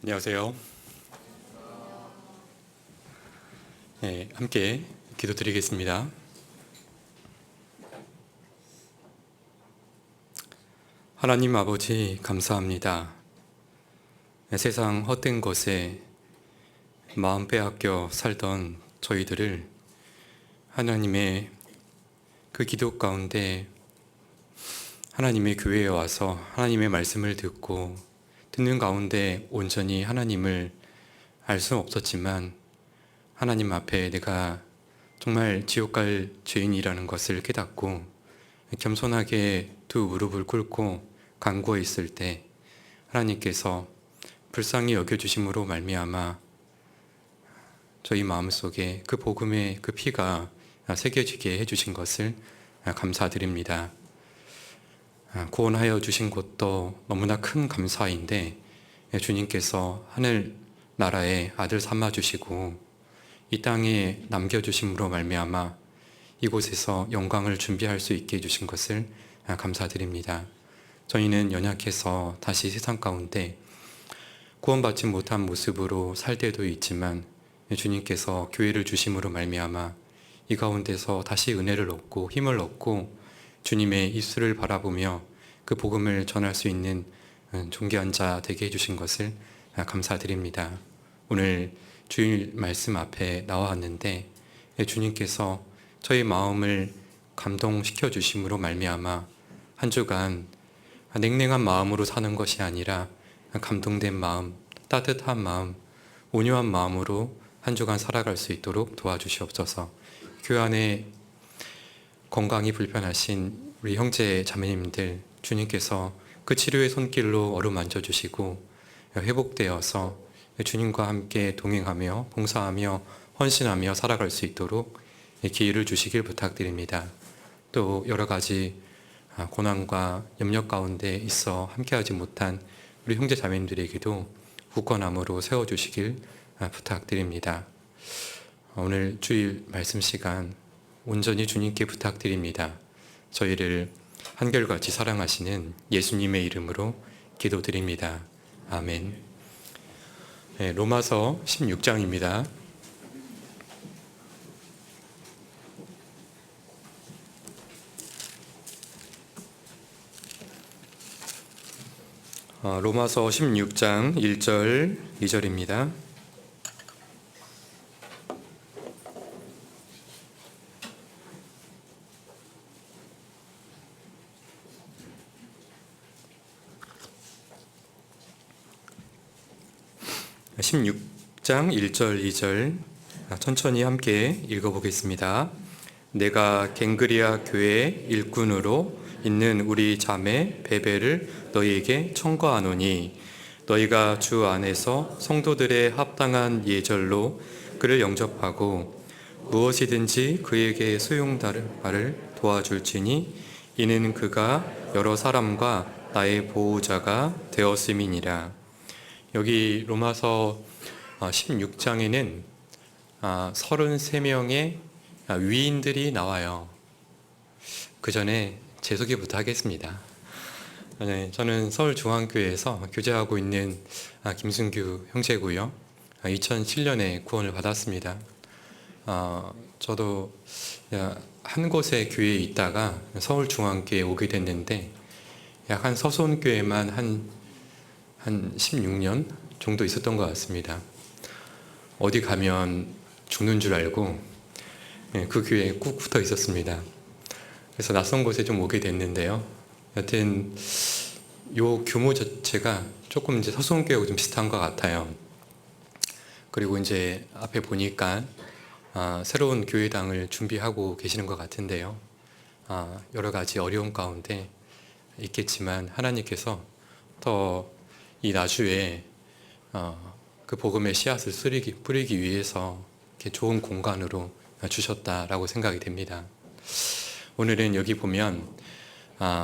안녕하세요. 네, 함께 기도드리겠습니다. 하나님 아버지 감사합니다. 세상 헛된 것에 마음 빼앗겨 살던 저희들을 하나님의 그 기도 가운데 하나님의 교회에 와서 하나님의 말씀을 듣는 가운데 온전히 하나님을 알 수는 없었지만 하나님 앞에 내가 정말 지옥 갈 죄인이라는 것을 깨닫고 겸손하게 두 무릎을 꿇고 간구해 있을 때 하나님께서 불쌍히 여겨주심으로 말미암아 저희 마음속에 그 복음의 그 피가 새겨지게 해주신 것을 감사드립니다. 구원하여 주신 것도 너무나 큰 감사인데 주님께서 하늘 나라의 아들 삼아주시고 이 땅에 남겨주심으로 말미암아 이곳에서 영광을 준비할 수 있게 해주신 것을 감사드립니다. 저희는 연약해서 다시 세상 가운데 구원받지 못한 모습으로 살 때도 있지만 주님께서 교회를 주심으로 말미암아 이 가운데서 다시 은혜를 얻고 힘을 얻고 주님의 입술을 바라보며 그 복음을 전할 수 있는 존귀한 자 되게 해주신 것을 감사드립니다. 오늘 주일 말씀 앞에 나왔는데 주님께서 저희 마음을 감동시켜 주심으로 말미암아 한 주간 냉랭한 마음으로 사는 것이 아니라 감동된 마음, 따뜻한 마음, 온유한 마음으로 한 주간 살아갈 수 있도록 도와주시옵소서. 교회 안에 건강이 불편하신 우리 형제 자매님들 주님께서 그 치료의 손길로 어루만져 주시고 회복되어서 주님과 함께 동행하며 봉사하며 헌신하며 살아갈 수 있도록 기회를 주시길 부탁드립니다. 또 여러 가지 고난과 염려 가운데 있어 함께하지 못한 우리 형제 자매님들에게도 굳건함으로 세워주시길 부탁드립니다. 오늘 주일 말씀 시간 온전히 주님께 부탁드립니다. 저희를 한결같이 사랑하시는 예수님의 이름으로 기도드립니다. 아멘. 네, 로마서 16장입니다. 로마서 16장 1절 2절입니다. (16장 1절 2절) 천천히 함께 읽어보겠습니다. 내가 갱그리아 교회 일꾼으로 있는 우리 자매 베베를 너희에게 청구하노니 너희가 주 안에서 성도들의 합당한 예절로 그를 영접하고 무엇이든지 그에게 수용할 바를 도와줄지니 이는 그가 여러 사람과 나의 보호자가 되었음이니라. 여기 로마서 16장에는 33명의 위인들이 나와요. 그 전에 제 소개부터 하겠습니다. 저는 서울중앙교회에서 교제하고 있는 김승규 형제고요. 2007년에 구원을 받았습니다. 저도 한 곳의 교회에 있다가 서울중앙교회에 오게 됐는데 약 한 서손교회만 한 16년 정도 있었던 것 같습니다. 어디 가면 죽는 줄 알고 그 교회에 꾹 붙어 있었습니다. 그래서 낯선 곳에 좀 오게 됐는데요. 여튼 요 규모 자체가 조금 이제 서손교회하고 좀 비슷한 것 같아요. 그리고 이제 앞에 보니까 새로운 교회당을 준비하고 계시는 것 같은데요. 여러 가지 어려운 가운데 있겠지만 하나님께서 더 이 나주에 그 복음의 씨앗을 뿌리기 위해서 이렇게 좋은 공간으로 주셨다라고 생각이 됩니다. 오늘은 여기 보면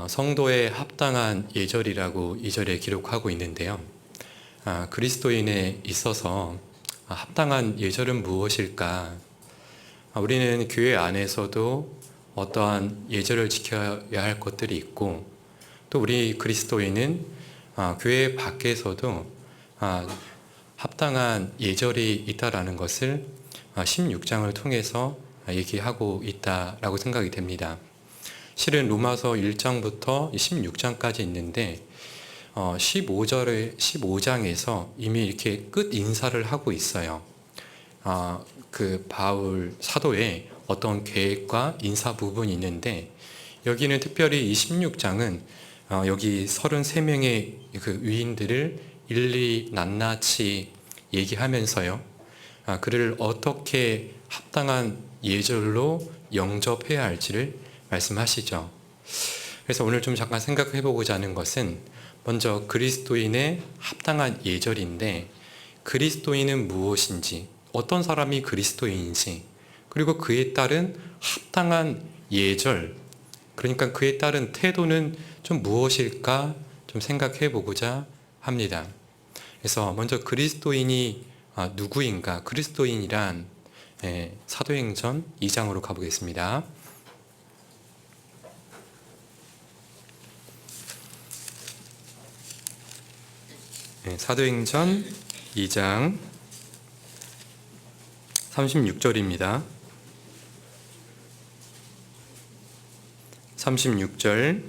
성도의 합당한 예절이라고 2절에 기록하고 있는데요. 그리스도인에 있어서 합당한 예절은 무엇일까? 우리는 교회 안에서도 어떠한 예절을 지켜야 할 것들이 있고 또 우리 그리스도인은 교회 밖에서도 합당한 예절이 있다라는 것을 16장을 통해서 얘기하고 있다라고 생각이 됩니다. 실은 로마서 1장부터 16장까지 있는데 15장에서 이미 이렇게 끝 인사를 하고 있어요. 그 바울 사도의 어떤 계획과 인사 부분이 있는데, 여기는 특별히 이 16장은 여기 33명의 그 위인들을 일일이 낱낱이 얘기하면서요, 그를 어떻게 합당한 예절로 영접해야 할지를 말씀하시죠. 그래서 오늘 좀 잠깐 생각해 보고자 하는 것은, 먼저 그리스도인의 합당한 예절인데, 그리스도인은 무엇인지, 어떤 사람이 그리스도인인지, 그리고 그에 따른 합당한 예절, 그러니까 그에 따른 태도는 좀 무엇일까 좀 생각해 보고자 합니다. 그래서 먼저 그리스도인이 누구인가, 그리스도인이란 사도행전 2장으로 가보겠습니다. 사도행전 2장 36절입니다. 36절.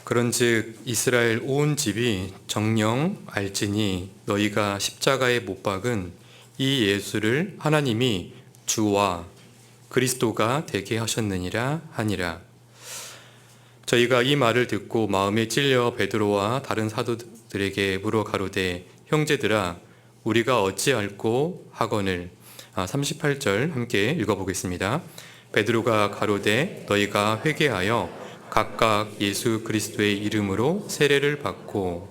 그런즉 이스라엘 온 집이 정녕 알지니 너희가 십자가에 못 박은 이 예수를 하나님이 주와 그리스도가 되게 하셨느니라 하니라. 저희가 이 말을 듣고 마음에 찔려 베드로와 다른 사도들에게 물어 가로되, 형제들아 우리가 어찌할꼬 하거늘. 38절 함께 읽어보겠습니다. 베드로가 가로되, 너희가 회개하여 각각 예수 그리스도의 이름으로 세례를 받고.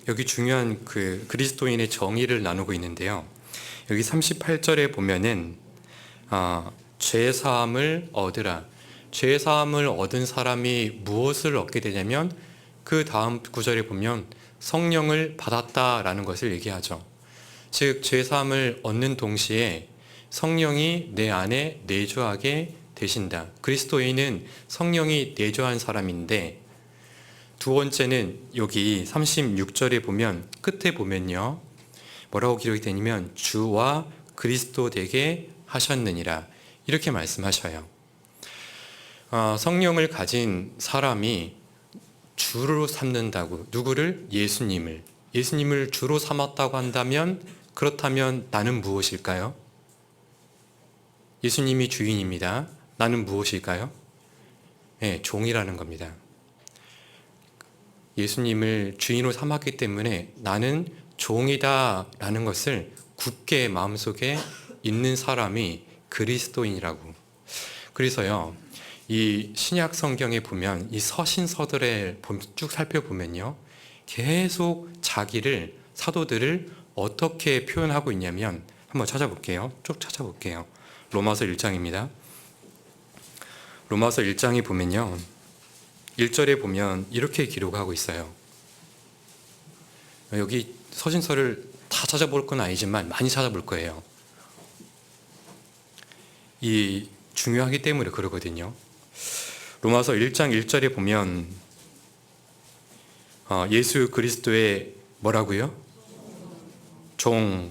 여기 중요한 그 그리스도인의 정의를 나누고 있는데요. 여기 38절에 보면은 죄사함을 얻으라. 죄사함을 얻은 사람이 무엇을 얻게 되냐면, 그 다음 구절에 보면 성령을 받았다라는 것을 얘기하죠. 즉 죄사함을 얻는 동시에 성령이 내 안에 내주하게 되신다. 그리스도인은 성령이 내주한 사람인데, 두 번째는 여기 36절에 보면 끝에 보면요, 뭐라고 기록이 되냐면 주와 그리스도 되게 하셨느니라, 이렇게 말씀하셔요. 성령을 가진 사람이 주로 삼는다고, 누구를? 예수님을 주로 삼았다고 한다면, 그렇다면 나는 무엇일까요? 예수님이 주인입니다. 나는 무엇일까요? 네, 종이라는 겁니다. 예수님을 주인으로 삼았기 때문에 나는 종이다라는 것을 굳게 마음속에 있는 사람이 그리스도인이라고. 그래서요, 이 신약 성경에 보면 이 서신서들을 쭉 살펴보면요, 계속 자기를, 사도들을 어떻게 표현하고 있냐면, 한번 찾아볼게요. 쭉 찾아볼게요. 로마서 1장입니다. 로마서 1장에 보면요, 1절에 보면 이렇게 기록하고 있어요. 여기 서신서를 다 찾아볼 건 아니지만 많이 찾아볼 거예요. 이 중요하기 때문에 그러거든요. 로마서 1장 1절에 보면 예수 그리스도의 뭐라고요? 종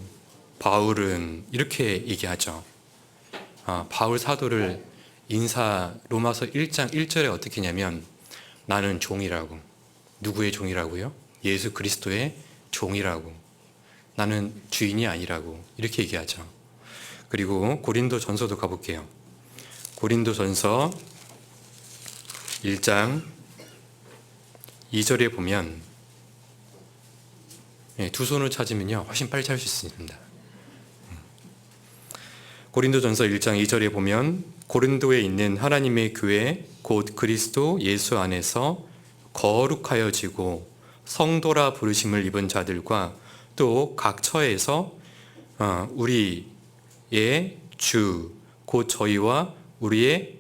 바울은 이렇게 얘기하죠. 바울 사도를 로마서 1장 1절에 어떻게 했냐면, 나는 종이라고. 누구의 종이라고요? 예수 그리스도의 종이라고. 나는 주인이 아니라고, 이렇게 얘기하죠. 그리고 고린도 전서도 가볼게요. 고린도 전서 1장 2절에 보면, 두 손을 찾으면요 훨씬 빨리 찾을 수 있습니다. 고린도전서 1장 2절에 보면, 고린도에 있는 하나님의 교회 곧 그리스도 예수 안에서 거룩하여지고 성도라 부르심을 입은 자들과 또 각 처에서 우리의 주 곧 저희와 우리의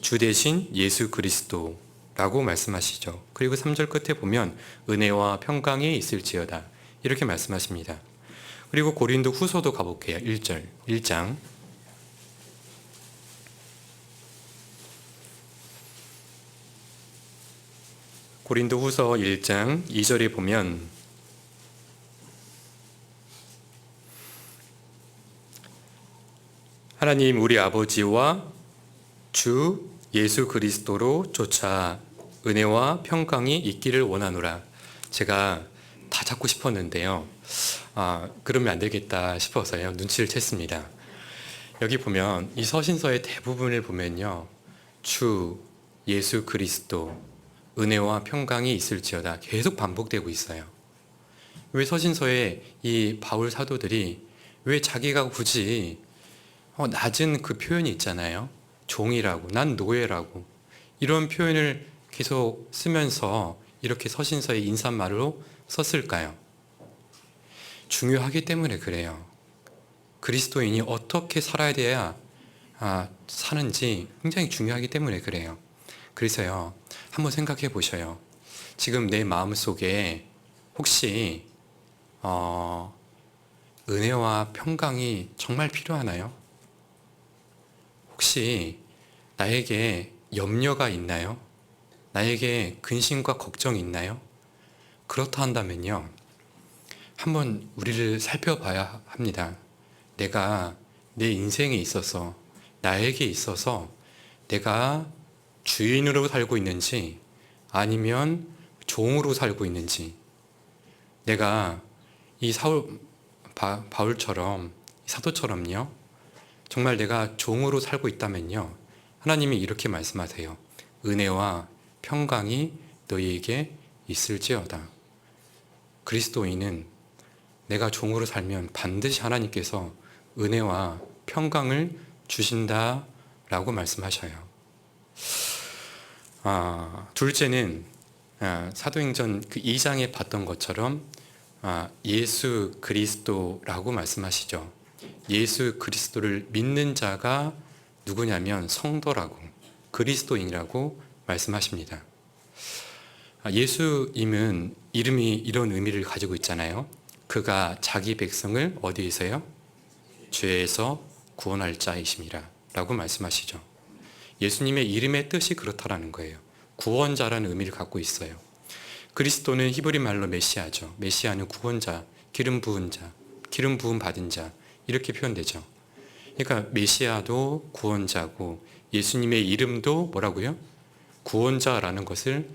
주 대신 예수 그리스도라고 말씀하시죠. 그리고 3절 끝에 보면 은혜와 평강이 있을지어다, 이렇게 말씀하십니다. 그리고 고린도 후서도 가볼게요. 1장 고린도후서 1장 2절에 보면 하나님 우리 아버지와 주 예수 그리스도로 쫓아 은혜와 평강이 있기를 원하노라. 제가 다 찾고 싶었는데요. 그러면 안 되겠다 싶어서요. 눈치를 챘습니다. 여기 보면 이 서신서의 대부분을 보면요. 주 예수 그리스도 은혜와 평강이 있을지어다 계속 반복되고 있어요. 왜 서신서에 이 바울 사도들이 왜 자기가 굳이 낮은 그 표현이 있잖아요. 종이라고, 난 노예라고 이런 표현을 계속 쓰면서 이렇게 서신서의 인사말로 썼을까요? 중요하기 때문에 그래요. 그리스도인이 어떻게 살아야 돼야 사는지 굉장히 중요하기 때문에 그래요. 그래서요, 한번 생각해 보셔요. 지금 내 마음속에 혹시 은혜와 평강이 정말 필요하나요? 혹시 나에게 염려가 있나요? 나에게 근심과 걱정이 있나요? 그렇다 한다면요, 한번 우리를 살펴봐야 합니다. 내가 내 인생에 있어서, 나에게 있어서 내가 주인으로 살고 있는지 아니면 종으로 살고 있는지, 내가 이 바울처럼, 사도처럼요, 정말 내가 종으로 살고 있다면요, 하나님이 이렇게 말씀하세요. 은혜와 평강이 너희에게 있을지어다. 그리스도인은 내가 종으로 살면 반드시 하나님께서 은혜와 평강을 주신다라고 말씀하셔요. 둘째는 사도행전 그 2장에 봤던 것처럼 예수 그리스도라고 말씀하시죠. 예수 그리스도를 믿는 자가 누구냐면 성도라고, 그리스도인이라고 말씀하십니다. 예수님은 이름이 이런 의미를 가지고 있잖아요. 그가 자기 백성을 어디에서요? 죄에서 구원할 자이심이라 라고 말씀하시죠. 예수님의 이름의 뜻이 그렇다라는 거예요. 구원자라는 의미를 갖고 있어요. 그리스도는 히브리 말로 메시아죠. 메시아는 구원자, 기름 부은 자, 기름 부음 받은 자 이렇게 표현되죠. 그러니까 메시아도 구원자고 예수님의 이름도 뭐라고요? 구원자라는 것을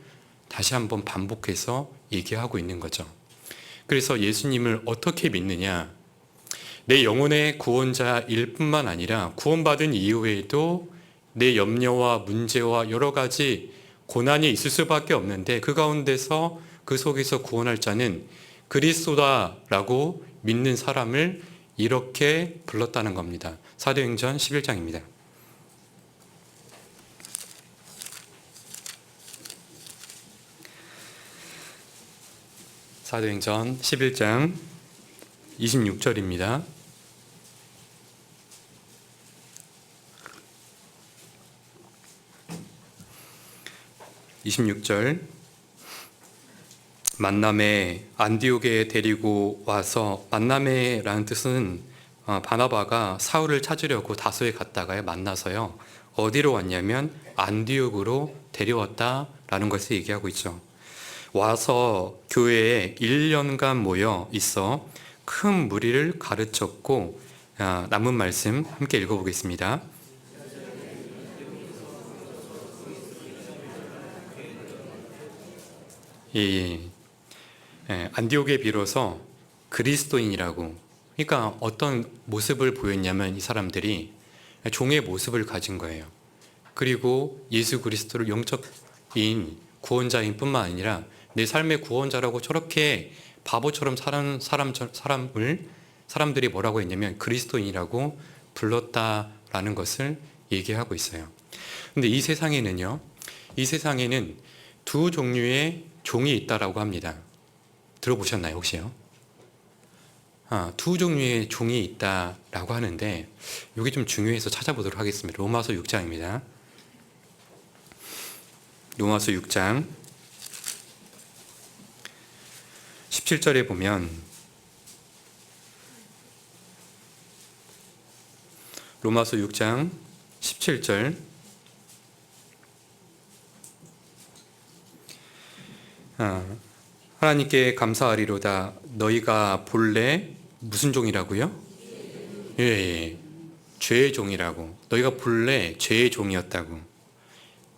다시 한번 반복해서 얘기하고 있는 거죠. 그래서 예수님을 어떻게 믿느냐? 내 영혼의 구원자일 뿐만 아니라 구원받은 이후에도 내 염려와 문제와 여러 가지 고난이 있을 수밖에 없는데 그 가운데서 그 속에서 구원할 자는 그리스도다라고 믿는 사람을 이렇게 불렀다는 겁니다. 사도행전 11장입니다. 사도행전 11장 26절입니다. 만남에 안디옥에 데리고 와서, 만남에라는 뜻은 바나바가 사울을 찾으려고 다소에 갔다가요 만나서요 어디로 왔냐면 안디옥으로 데려왔다라는 것을 얘기하고 있죠. 와서 교회에 1년간 모여 있어 큰 무리를 가르쳤고, 남은 말씀 함께 읽어보겠습니다. 안디옥에 비로소 그리스도인이라고, 그러니까 어떤 모습을 보였냐면 이 사람들이 종의 모습을 가진 거예요. 그리고 예수 그리스도를 영적인 구원자인 뿐만 아니라 내 삶의 구원자라고 저렇게 바보처럼 사는 사람들이 뭐라고 했냐면 그리스도인이라고 불렀다라는 것을 얘기하고 있어요. 근데 이 세상에는 두 종류의 종이 있다라고 합니다. 들어보셨나요, 혹시요? 두 종류의 종이 있다라고 하는데, 이게 좀 중요해서 찾아보도록 하겠습니다. 로마서 6장입니다. 로마서 6장 17절에 보면, 로마서 6장 17절, 하나님께 감사하리로다. 너희가 본래 무슨 종이라고요? 예, 죄의 종이라고. 너희가 본래 죄의 종이었다고.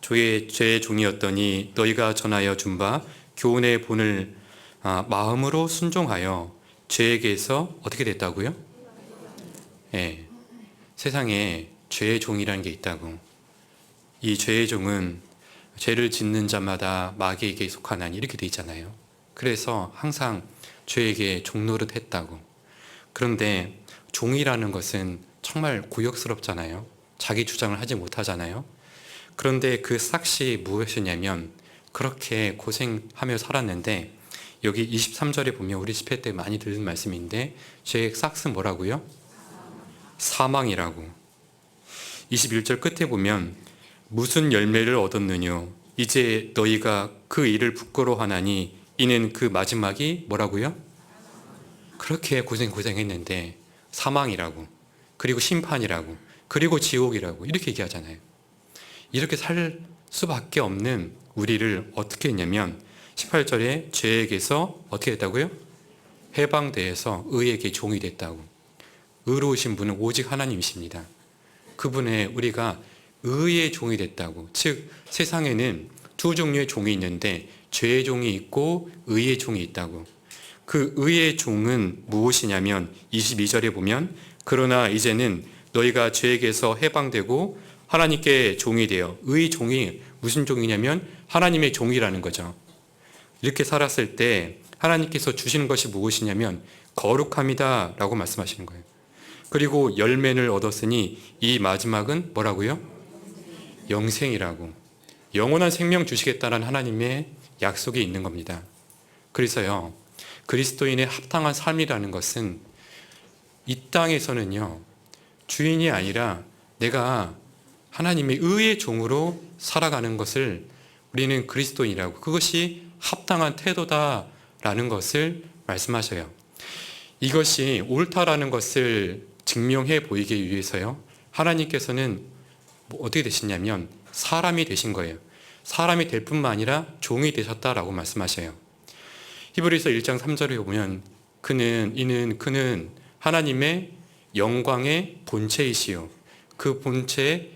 죄의 종이었더니 너희가 전하여 준 바 교훈의 본을 마음으로 순종하여 죄에게서 어떻게 됐다고요? 예, 세상에 죄의 종이라는 게 있다고. 이 죄의 종은 죄를 짓는 자마다 마귀에게 속하나니 이렇게 돼 있잖아요. 그래서 항상 죄에게 종노릇 했다고. 그런데 종이라는 것은 정말 고역스럽잖아요. 자기 주장을 하지 못하잖아요. 그런데 그 싹시 무엇이냐면 그렇게 고생하며 살았는데 여기 23절에 보면 우리 집회 때 많이 들은 말씀인데 죄의 싹은 뭐라고요? 사망이라고. 21절 끝에 보면 무슨 열매를 얻었느뇨? 이제 너희가 그 일을 부끄러워하나니 이는 그 마지막이 뭐라고요? 그렇게 고생했는데 사망이라고, 그리고 심판이라고, 그리고 지옥이라고 이렇게 얘기하잖아요. 이렇게 살 수밖에 없는 우리를 어떻게 했냐면 18절에 죄에게서 어떻게 됐다고요? 해방되어서 의에게 종이 됐다고. 의로우신 분은 오직 하나님이십니다. 그분의 우리가 의의 종이 됐다고. 즉 세상에는 두 종류의 종이 있는데 죄의 종이 있고 의의 종이 있다고. 그 의의 종은 무엇이냐면 22절에 보면 그러나 이제는 너희가 죄에게서 해방되고 하나님께 종이 되어. 의 종이 무슨 종이냐면 하나님의 종이라는 거죠. 이렇게 살았을 때 하나님께서 주시는 것이 무엇이냐면 거룩함이다 라고 말씀하시는 거예요. 그리고 열매를 얻었으니 이 마지막은 뭐라고요? 영생이라고. 영원한 생명 주시겠다는 하나님의 약속이 있는 겁니다. 그래서요, 그리스도인의 합당한 삶이라는 것은 이 땅에서는요, 주인이 아니라 내가 하나님의 의의 종으로 살아가는 것을 우리는 그리스도인이라고, 그것이 합당한 태도다라는 것을 말씀하셔요. 이것이 옳다라는 것을 증명해 보이기 위해서요, 하나님께서는 어떻게 되시냐면 사람이 되신 거예요. 사람이 될 뿐만 아니라 종이 되셨다라고 말씀하셔요. 히브리서 1장 3절에 보면 그는 하나님의 영광의 본체이시요 그 본체의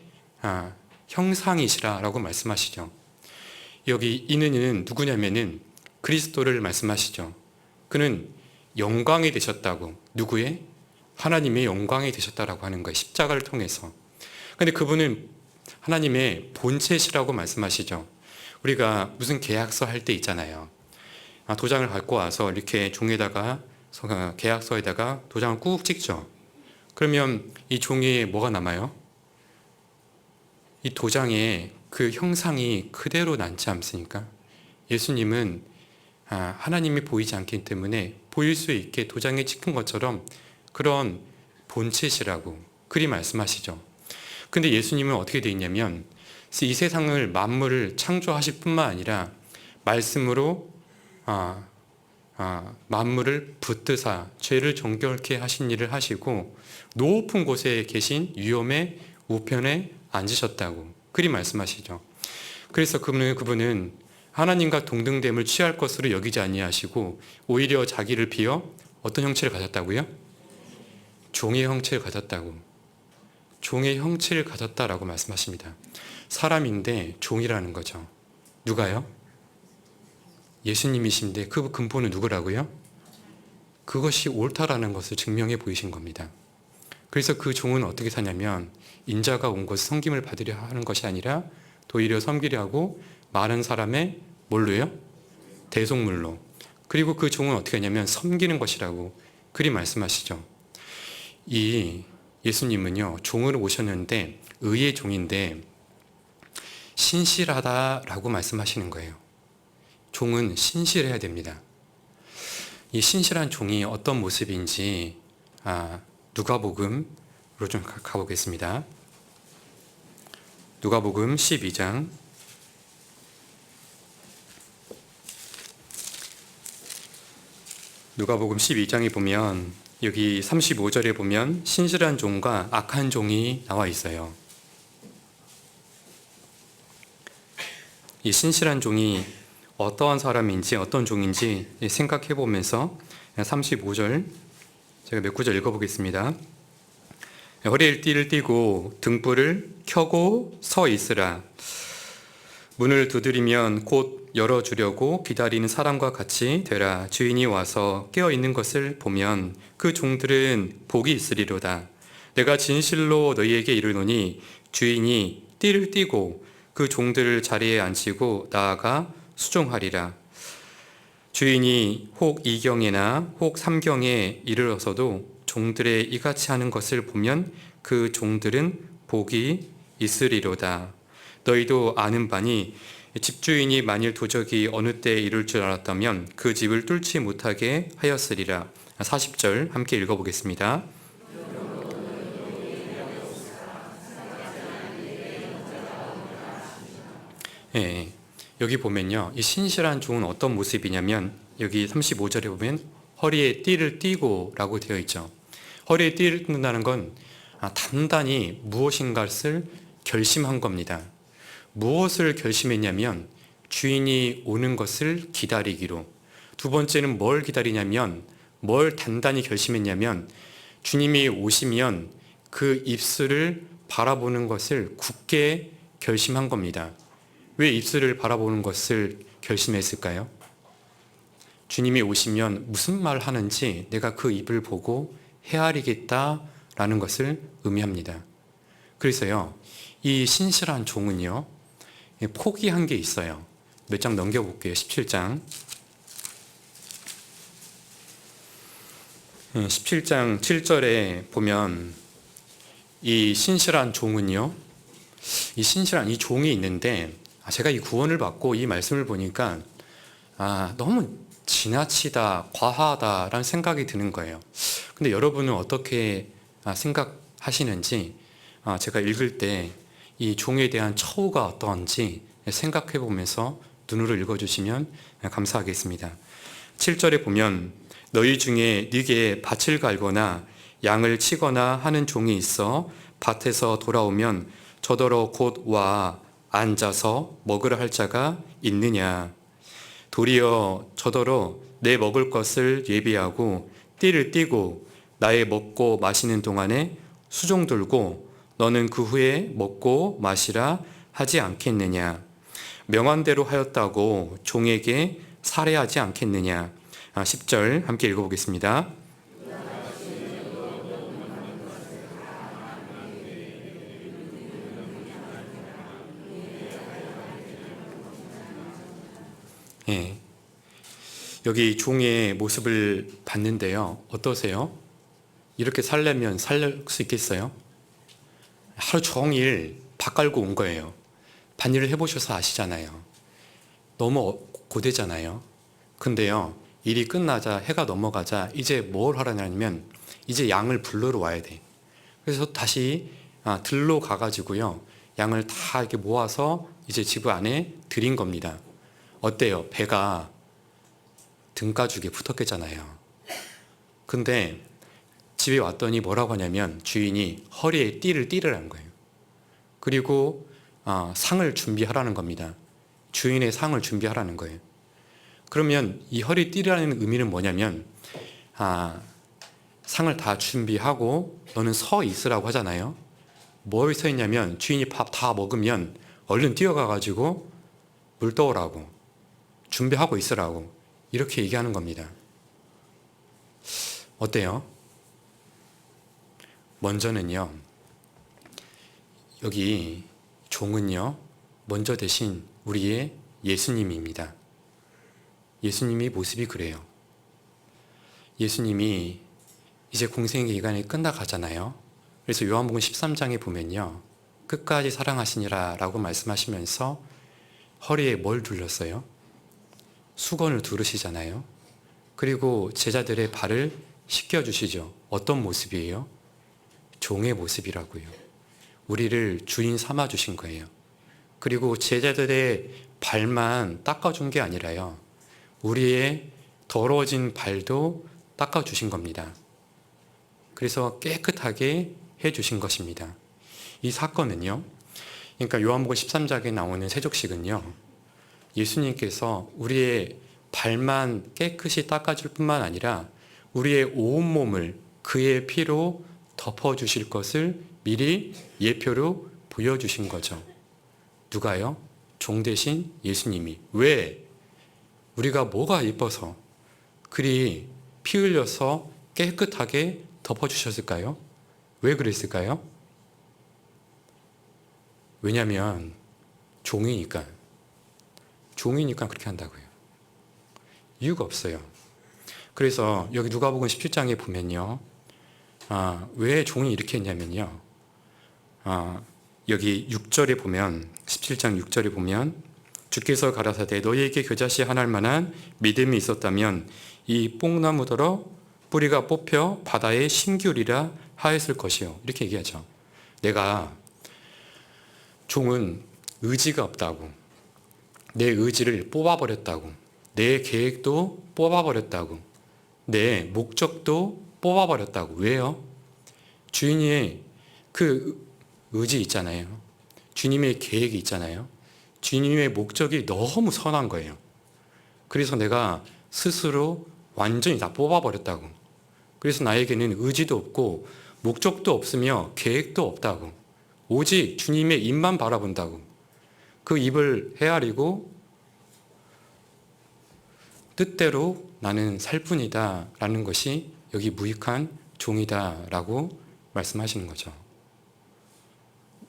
형상이시라라고 말씀하시죠. 여기 이는 누구냐면은 그리스도를 말씀하시죠. 그는 영광이 되셨다고. 누구의? 하나님의 영광이 되셨다라고 하는 거예요. 십자가를 통해서. 근데 그분은 하나님의 본체시라고 말씀하시죠. 우리가 무슨 계약서 할 때 있잖아요. 도장을 갖고 와서 이렇게 종에다가 계약서에다가 도장을 꾹 찍죠. 그러면 이 종이에 뭐가 남아요? 이 도장에 그 형상이 그대로 남지 않습니까? 예수님은 하나님이 보이지 않기 때문에 보일 수 있게 도장에 찍힌 것처럼 그런 본체시라고 그리 말씀하시죠. 근데 예수님은 어떻게 되어 있냐면 이 세상을 만물을 창조하실 뿐만 아니라 말씀으로 만물을 붙드사 죄를 정결케 하신 일을 하시고 높은 곳에 계신 위엄의 우편에 앉으셨다고 그리 말씀하시죠. 그래서 그분은 하나님과 동등됨을 취할 것으로 여기지 아니하시고 오히려 자기를 비어 어떤 형체를 가졌다고요? 종의 형체를 가졌다고. 종의 형체를 가졌다라고 말씀하십니다. 사람인데 종이라는 거죠. 누가요? 예수님이신데 그 근본은 누구라고요? 그것이 옳다라는 것을 증명해 보이신 겁니다. 그래서 그 종은 어떻게 사냐면 인자가 온 것을 섬김을 받으려 하는 것이 아니라 도리어 섬기려 하고 많은 사람의 뭘로요? 대속물로. 그리고 그 종은 어떻게 하냐면 섬기는 것이라고 그리 말씀하시죠. 이 예수님은요, 종으로 오셨는데 의의 종인데 신실하다라고 말씀하시는 거예요. 종은 신실해야 됩니다. 이 신실한 종이 어떤 모습인지 누가복음으로 좀 가보겠습니다. 누가복음 12장 누가복음 12장에 보면 여기 35절에 보면 신실한 종과 악한 종이 나와 있어요. 이 신실한 종이 어떠한 사람인지 어떤 종인지 생각해 보면서 35절 제가 몇 구절 읽어보겠습니다. 허리에 띠를 띠고 등불을 켜고 서 있으라. 문을 두드리면 곧 열어주려고 기다리는 사람과 같이 되라. 주인이 와서 깨어 있는 것을 보면 그 종들은 복이 있으리로다. 내가 진실로 너희에게 이르노니 주인이 띠를 띠고 그 종들을 자리에 앉히고 나아가 수종하리라. 주인이 혹 2경에나 혹 3경에 이르러서도 종들의 이같이 하는 것을 보면 그 종들은 복이 있으리로다. 너희도 아는 바니 집주인이 만일 도적이 어느 때에 이룰 줄 알았다면 그 집을 뚫지 못하게 하였으리라. 40절 함께 읽어보겠습니다. 예, 여기 보면요, 이 신실한 종은 어떤 모습이냐면 여기 35절에 보면 허리에 띠를 띠고 라고 되어 있죠. 허리에 띠를 띠는다는 건 단단히 무엇인가를 결심한 겁니다. 무엇을 결심했냐면 주인이 오는 것을 기다리기로. 두 번째는 뭘 기다리냐면 뭘 단단히 결심했냐면 주님이 오시면 그 입술을 바라보는 것을 굳게 결심한 겁니다. 왜 입술을 바라보는 것을 결심했을까요? 주님이 오시면 무슨 말 하는지 내가 그 입을 보고 헤아리겠다라는 것을 의미합니다. 그래서요, 이 신실한 종은요, 포기한 게 있어요. 몇 장 넘겨볼게요. 17장. 17장 7절에 보면 이 신실한 종은요, 이 신실한 이 종이 있는데 제가 이 구원을 받고 이 말씀을 보니까 너무 지나치다, 과하다라는 생각이 드는 거예요. 근데 여러분은 어떻게 생각하시는지 제가 읽을 때 이 종에 대한 처우가 어떠한지 생각해 보면서 눈으로 읽어주시면 감사하겠습니다. 7절에 보면 너희 중에 네게 밭을 갈거나 양을 치거나 하는 종이 있어 밭에서 돌아오면 저더러 곧 와 앉아서 먹으라 할 자가 있느냐. 도리어 저더러 내 먹을 것을 예비하고 띠를 띠고 나의 먹고 마시는 동안에 수종 들고 너는 그 후에 먹고 마시라 하지 않겠느냐. 명한대로 하였다고 종에게 살해하지 않겠느냐. 10절 함께 읽어보겠습니다. 예, 여기 종의 모습을 봤는데요. 어떠세요? 이렇게 살려면 살 수 있겠어요? 하루 종일 밥 깔고 온 거예요. 반일을 해보셔서 아시잖아요. 너무 고되잖아요. 근데요, 일이 끝나자 해가 넘어가자 이제 뭘 하라냐면 이제 양을 불러러 와야 돼. 그래서 다시 들로 가가지고요, 양을 다 이렇게 모아서 이제 집 안에 들인 겁니다. 어때요? 배가 등가죽에 붙었겠잖아요. 근데 집에 왔더니 뭐라고 하냐면 주인이 허리에 띠를 띠르라는 거예요. 그리고 상을 준비하라는 겁니다. 주인의 상을 준비하라는 거예요. 그러면 이 허리 띠르라는 의미는 뭐냐면 상을 다 준비하고 너는 서 있으라고 하잖아요. 뭘 서 있냐면 주인이 밥 다 먹으면 얼른 뛰어가가지고 물 떠오라고, 준비하고 있으라고, 이렇게 얘기하는 겁니다. 어때요? 먼저는요, 여기 종은요, 먼저 대신 우리의 예수님입니다. 예수님이 모습이 그래요. 예수님이 이제 공생의 기간이 끝나가잖아요. 그래서 요한복음 13장에 보면요, 끝까지 사랑하시니라 라고 말씀하시면서 허리에 뭘 둘렀어요? 수건을 두르시잖아요. 그리고 제자들의 발을 씻겨주시죠. 어떤 모습이에요? 종의 모습이라고요. 우리를 주인 삼아주신 거예요. 그리고 제자들의 발만 닦아준 게 아니라요, 우리의 더러워진 발도 닦아주신 겁니다. 그래서 깨끗하게 해주신 것입니다. 이 사건은요, 그러니까 요한복음 13장에 나오는 세족식은요, 예수님께서 우리의 발만 깨끗이 닦아줄 뿐만 아니라 우리의 온몸을 그의 피로 덮어주실 것을 미리 예표로 보여주신 거죠. 누가요? 종 대신 예수님이. 왜? 우리가 뭐가 예뻐서 그리 피 흘려서 깨끗하게 덮어주셨을까요? 왜 그랬을까요? 왜냐하면 종이니까 그렇게 한다고요. 이유가 없어요. 그래서 여기 누가복음 17장에 보면요, 왜 종이 이렇게 했냐면요, 여기 6절에 보면 17장 6절에 보면 주께서 가라사대 너희에게 겨자씨 하나할 만한 믿음이 있었다면 이 뽕나무더러 뿌리가 뽑혀 바다에 심기울이라 하였을 것이요. 이렇게 얘기하죠. 내가 종은 의지가 없다고, 내 의지를 뽑아버렸다고, 내 계획도 뽑아버렸다고, 내 목적도 뽑아버렸다고. 왜요? 주인의 그 의지 있잖아요. 주님의 계획이 있잖아요. 주님의 목적이 너무 선한 거예요. 그래서 내가 스스로 완전히 다 뽑아버렸다고. 그래서 나에게는 의지도 없고 목적도 없으며 계획도 없다고. 오직 주님의 입만 바라본다고. 그 입을 헤아리고 뜻대로 나는 살 뿐이다 라는 것이 여기 무익한 종이다 라고 말씀하시는 거죠.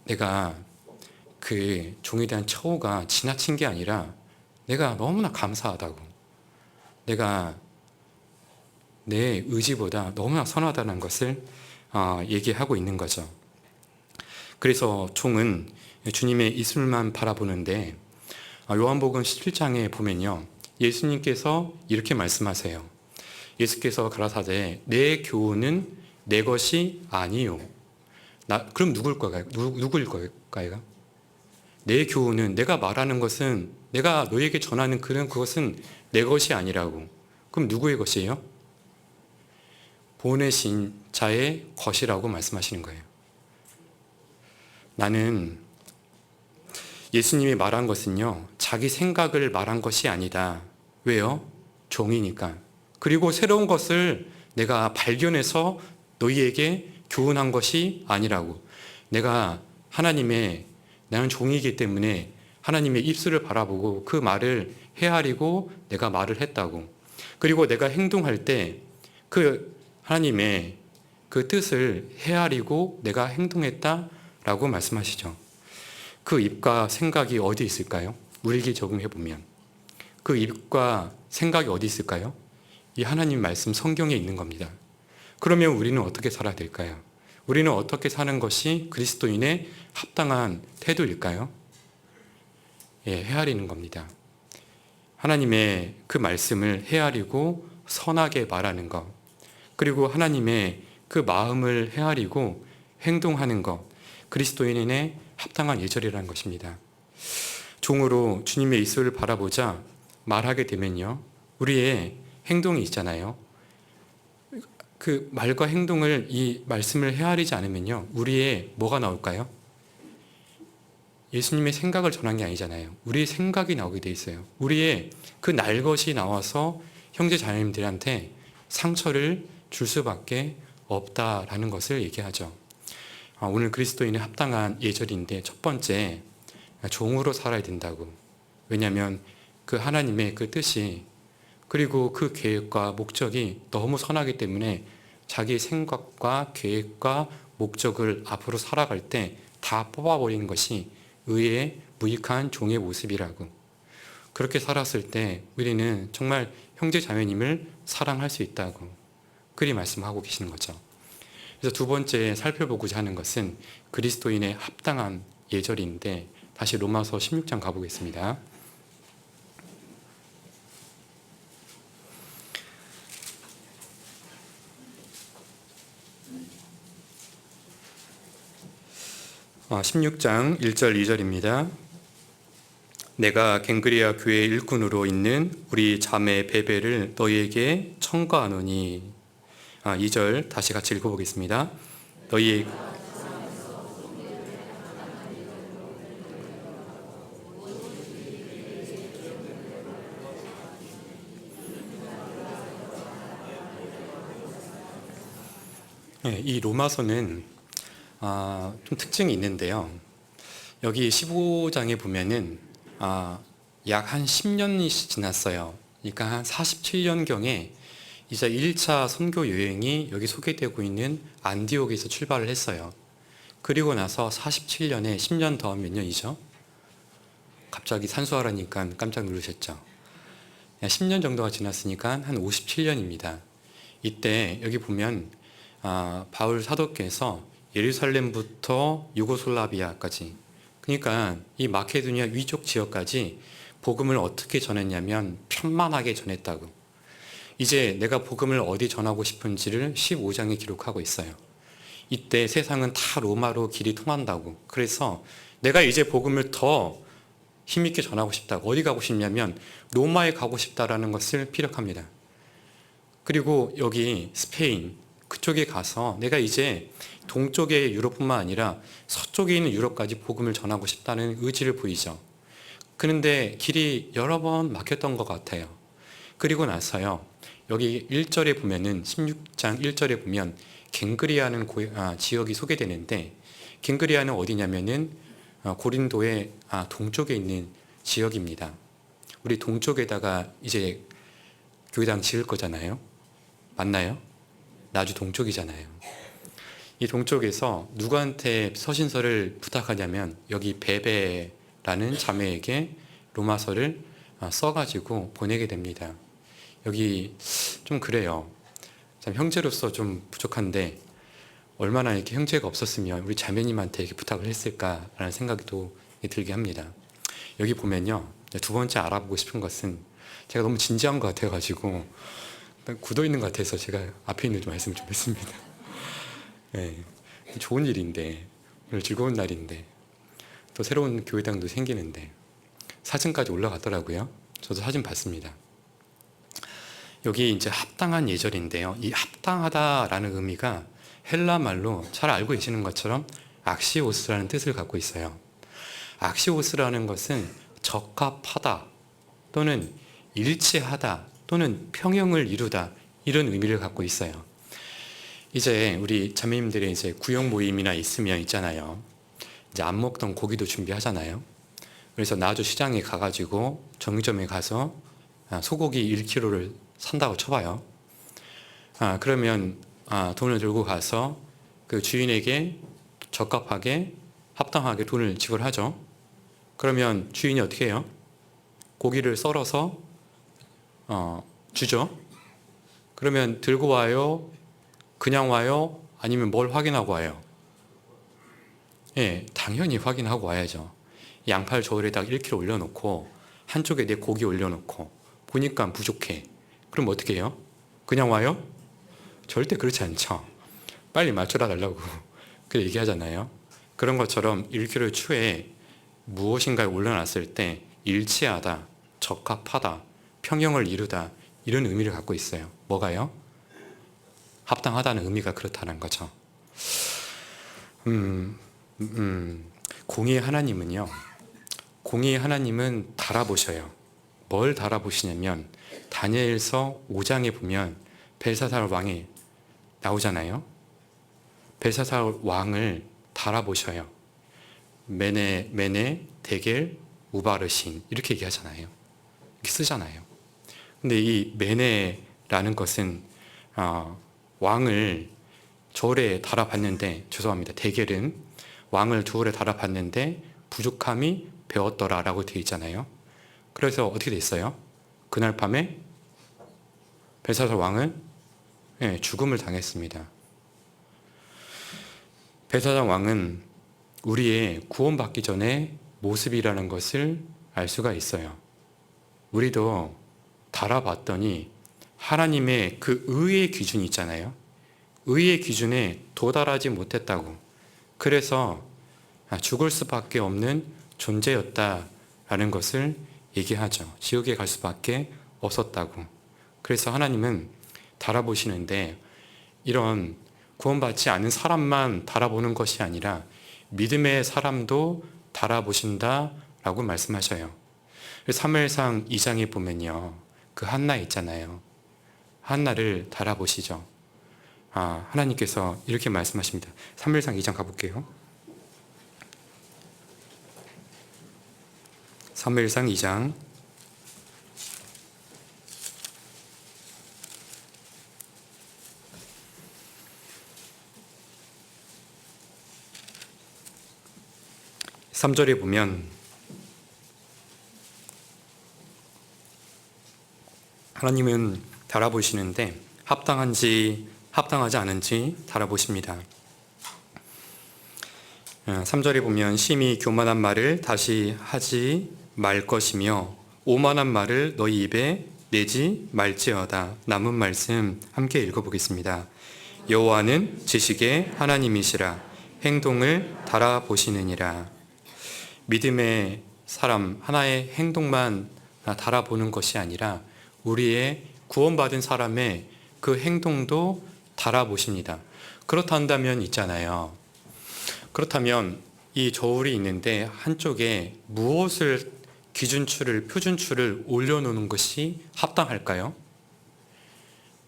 내가 그 종에 대한 처우가 지나친 게 아니라 내가 너무나 감사하다고, 내가 내 의지보다 너무나 선하다는 것을 얘기하고 있는 거죠. 그래서 종은 주님의 이슬만 바라보는데 요한복음 17장에 보면요, 예수님께서 이렇게 말씀하세요. 예수께서 가라사대 내 교훈은 내 것이 아니요. 그럼 누구일 걸까요? 내 교훈은, 내가 말하는 것은, 내가 너에게 전하는 그것은 내 것이 아니라고. 그럼 누구의 것이에요? 보내신 자의 것이라고 말씀하시는 거예요. 나는 예수님이 말한 것은요, 자기 생각을 말한 것이 아니다. 왜요? 종이니까. 그리고 새로운 것을 내가 발견해서 너희에게 교훈한 것이 아니라고. 나는 종이기 때문에 하나님의 입술을 바라보고 그 말을 헤아리고 내가 말을 했다고. 그리고 내가 행동할 때 그 하나님의 그 뜻을 헤아리고 내가 행동했다라고 말씀하시죠. 그 입과 생각이 어디 있을까요? 우리에게 적용해 보면 그 입과 생각이 어디 있을까요? 이 하나님 말씀 성경에 있는 겁니다. 그러면 우리는 어떻게 살아야 될까요? 우리는 어떻게 사는 것이 그리스도인의 합당한 태도일까요? 헤아리는 겁니다. 하나님의 그 말씀을 헤아리고 선하게 말하는 것, 그리고 하나님의 그 마음을 헤아리고 행동하는 것, 그리스도인의 합당한 예절이라는 것입니다. 종으로 주님의 이슬을 바라보자 말하게 되면요, 우리의 행동이 있잖아요. 그 말과 행동을, 이 말씀을 헤아리지 않으면요, 우리의 뭐가 나올까요? 예수님의 생각을 전한 게 아니잖아요. 우리의 생각이 나오게 돼 있어요. 우리의 그 날 것이 나와서 형제 자매님들한테 상처를 줄 수밖에 없다라는 것을 얘기하죠. 오늘 그리스도인의 합당한 예절인데, 첫 번째, 종으로 살아야 된다고. 왜냐하면 그 하나님의 그 뜻이, 그리고 그 계획과 목적이 너무 선하기 때문에 자기 생각과 계획과 목적을 앞으로 살아갈 때 다 뽑아버리는 것이 의의 무익한 종의 모습이라고. 그렇게 살았을 때 우리는 정말 형제 자매님을 사랑할 수 있다고 그리 말씀하고 계시는 거죠. 그래서 두 번째 살펴보고자 하는 것은 그리스도인의 합당한 예절인데, 다시 로마서 16장 가보겠습니다. 아, 16장 1절 2절입니다. 내가 갱그리아 교회 일꾼으로 있는 우리 자매 베베를 너희에게 청구하노니. 2절 다시 같이 읽어보겠습니다. 너희 이 로마서는 좀 특징이 있는데요. 여기 15장에 보면은 약 한 10년이 지났어요. 그러니까 한 47년경에 이제 1차 선교 여행이 여기 소개되고 있는 안디옥에서 출발을 했어요. 그리고 나서 47년에 10년 더하면 몇 년이죠? 갑자기 산수하라니까 깜짝 놀라셨죠? 10년 정도가 지났으니까 한 57년입니다. 이때 여기 보면 바울 사도께서 예루살렘부터 유고슬라비아까지, 그러니까 이 마케도니아 위쪽 지역까지 복음을 어떻게 전했냐면 편만하게 전했다고. 이제 내가 복음을 어디 전하고 싶은지를 15장에 기록하고 있어요. 이때 세상은 다 로마로 길이 통한다고. 그래서 내가 이제 복음을 더 힘있게 전하고 싶다고. 어디 가고 싶냐면 로마에 가고 싶다라는 것을 피력합니다. 그리고 여기 스페인 그쪽에 가서 내가 이제 동쪽의 유럽뿐만 아니라 서쪽에 있는 유럽까지 복음을 전하고 싶다는 의지를 보이죠. 그런데 길이 여러 번 막혔던 것 같아요. 그리고 나서요, 여기 1절에 보면은 16장 1절에 보면 갱그리아는 지역이 소개되는데, 갱그리아는 어디냐면은 고린도의 동쪽에 있는 지역입니다. 우리 동쪽에다가 이제 교회당 지을 거잖아요. 맞나요? 나주 동쪽이잖아요. 이 동쪽에서 누구한테 서신서를 부탁하냐면 여기 베베라는 자매에게 로마서를 써가지고 보내게 됩니다. 여기 좀 그래요. 참 형제로서 좀 부족한데 얼마나 이렇게 형제가 없었으면 우리 자매님한테 이렇게 부탁을 했을까라는 생각이 또 들게 합니다. 여기 보면요, 두 번째 알아보고 싶은 것은 제가 너무 진지한 것 같아가지고 굳어 있는 것 같아서 제가 앞에 있는 좀 말씀 좀 했습니다. 네, 좋은 일인데, 오늘 즐거운 날인데 또 새로운 교회당도 생기는데 사진까지 올라갔더라고요. 저도 사진 봤습니다. 여기 이제 합당한 예절인데요. 이 합당하다라는 의미가 헬라 말로 잘 알고 계시는 것처럼 악시오스라는 뜻을 갖고 있어요. 악시오스라는 것은 적합하다 또는 일치하다 또는 평형을 이루다, 이런 의미를 갖고 있어요. 이제 우리 자매님들의 이제 구역 모임이나 있으면 있잖아요. 이제 안 먹던 고기도 준비하잖아요. 그래서 나주 시장에 가가지고 정육점에 가서 소고기 1kg를 산다고 쳐봐요. 그러면 돈을 들고 가서 그 주인에게 적합하게 합당하게 돈을 지불하죠. 그러면 주인이 어떻게 해요? 고기를 썰어서 주죠. 그러면 들고 와요? 그냥 와요? 아니면 뭘 확인하고 와요? 예, 당연히 확인하고 와야죠. 양팔 저울에다가 1kg 올려놓고 한쪽에 내 고기 올려놓고 보니까 부족해. 그럼 어떻게 해요? 그냥 와요? 절대 그렇지 않죠. 빨리 맞춰라 달라고 그 얘기하잖아요. 그런 것처럼 1kg 추에 무엇인가에 올려놨을 때 일치하다, 적합하다, 평형을 이루다, 이런 의미를 갖고 있어요. 뭐가요? 합당하다는 의미가 그렇다는 거죠. 공의의 하나님은요, 공의의 하나님은 달아보셔요. 뭘 달아보시냐면 다니엘서 5장에 보면 벨사살 왕이 나오잖아요. 벨사살 왕을 달아보셔요. 메네, 데겔, 우바르신 이렇게 얘기하잖아요. 이렇게 쓰잖아요. 근데 이 메네라는 것은 왕을 저울에 달아봤는데, 죄송합니다, 데겔은 왕을 저울에 달아봤는데 부족함이 배웠더라라고 되어 있잖아요. 그래서 어떻게 됐어요? 그날 밤에 벨사살 왕은 죽음을 당했습니다. 벨사살 왕은 우리의 구원받기 전에 모습이라는 것을 알 수가 있어요. 우리도 달아봤더니 하나님의 그 의의 기준이 있잖아요. 의의 기준에 도달하지 못했다고. 그래서 죽을 수밖에 없는 존재였다라는 것을 얘기하죠. 지옥에 갈 수밖에 없었다고. 그래서 하나님은 달아보시는데 이런 구원받지 않은 사람만 달아보는 것이 아니라 믿음의 사람도 달아보신다라고 말씀하셔요. 사무엘상 2장에 보면요, 그 한나 있잖아요. 한나를 달아보시죠. 하나님께서 이렇게 말씀하십니다. 사무엘상 2장 가볼게요. 사무엘상 2장 3절에 보면 하나님은 달아보시는데 합당한지 합당하지 않은지 달아보십니다. 3절에 보면 심히 교만한 말을 다시 하지 말 것이며 오만한 말을 너희 입에 내지 말지어다. 남은 말씀 함께 읽어보겠습니다. 여호와는 지식의 하나님이시라. 행동을 달아보시느니라. 믿음의 사람 하나의 행동만 달아보는 것이 아니라 우리의 구원받은 사람의 그 행동도 달아보십니다. 그렇다면 있잖아요. 그렇다면 이 저울이 있는데 한쪽에 무엇을 기준추를 표준추를 올려놓는 것이 합당할까요?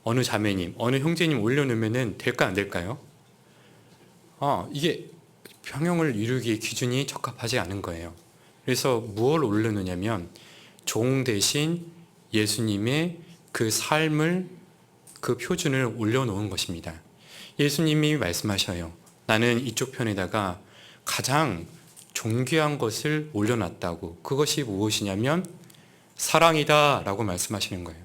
어느 자매님, 어느 형제님 올려놓으면 될까 안 될까요? 이게 평형을 이루기에 기준이 적합하지 않은 거예요. 그래서 무엇을 올려놓냐면 종 대신 예수님의 그 삶을 그 표준을 올려놓은 것입니다. 예수님이 말씀하셔요. 나는 이쪽 편에다가 가장 존귀한 것을 올려놨다고. 그것이 무엇이냐면 사랑이다 라고 말씀하시는 거예요.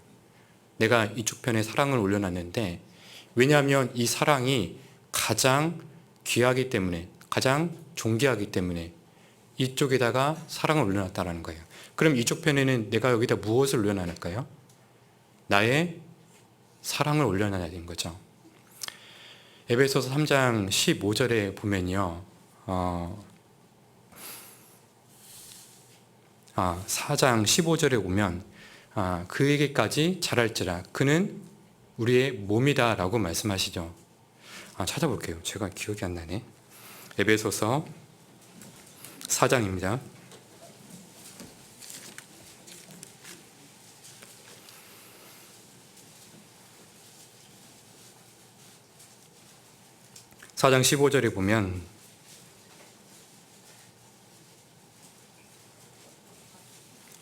내가 이쪽 편에 사랑을 올려놨는데 왜냐하면 이 사랑이 가장 귀하기 때문에 가장 존귀하기 때문에 이쪽에다가 사랑을 올려놨다라는 거예요. 그럼 이쪽 편에는 내가 여기다 무엇을 올려놨을까요? 나의 사랑을 올려놔야 되는 거죠. 에베소서 3장 15절에 보면요. 4장 15절에 보면 그에게까지 잘할지라 그는 우리의 몸이다 라고 말씀하시죠. 찾아볼게요. 제가 기억이 안 나네. 에베소서 4장입니다. (4장 15절에) 보면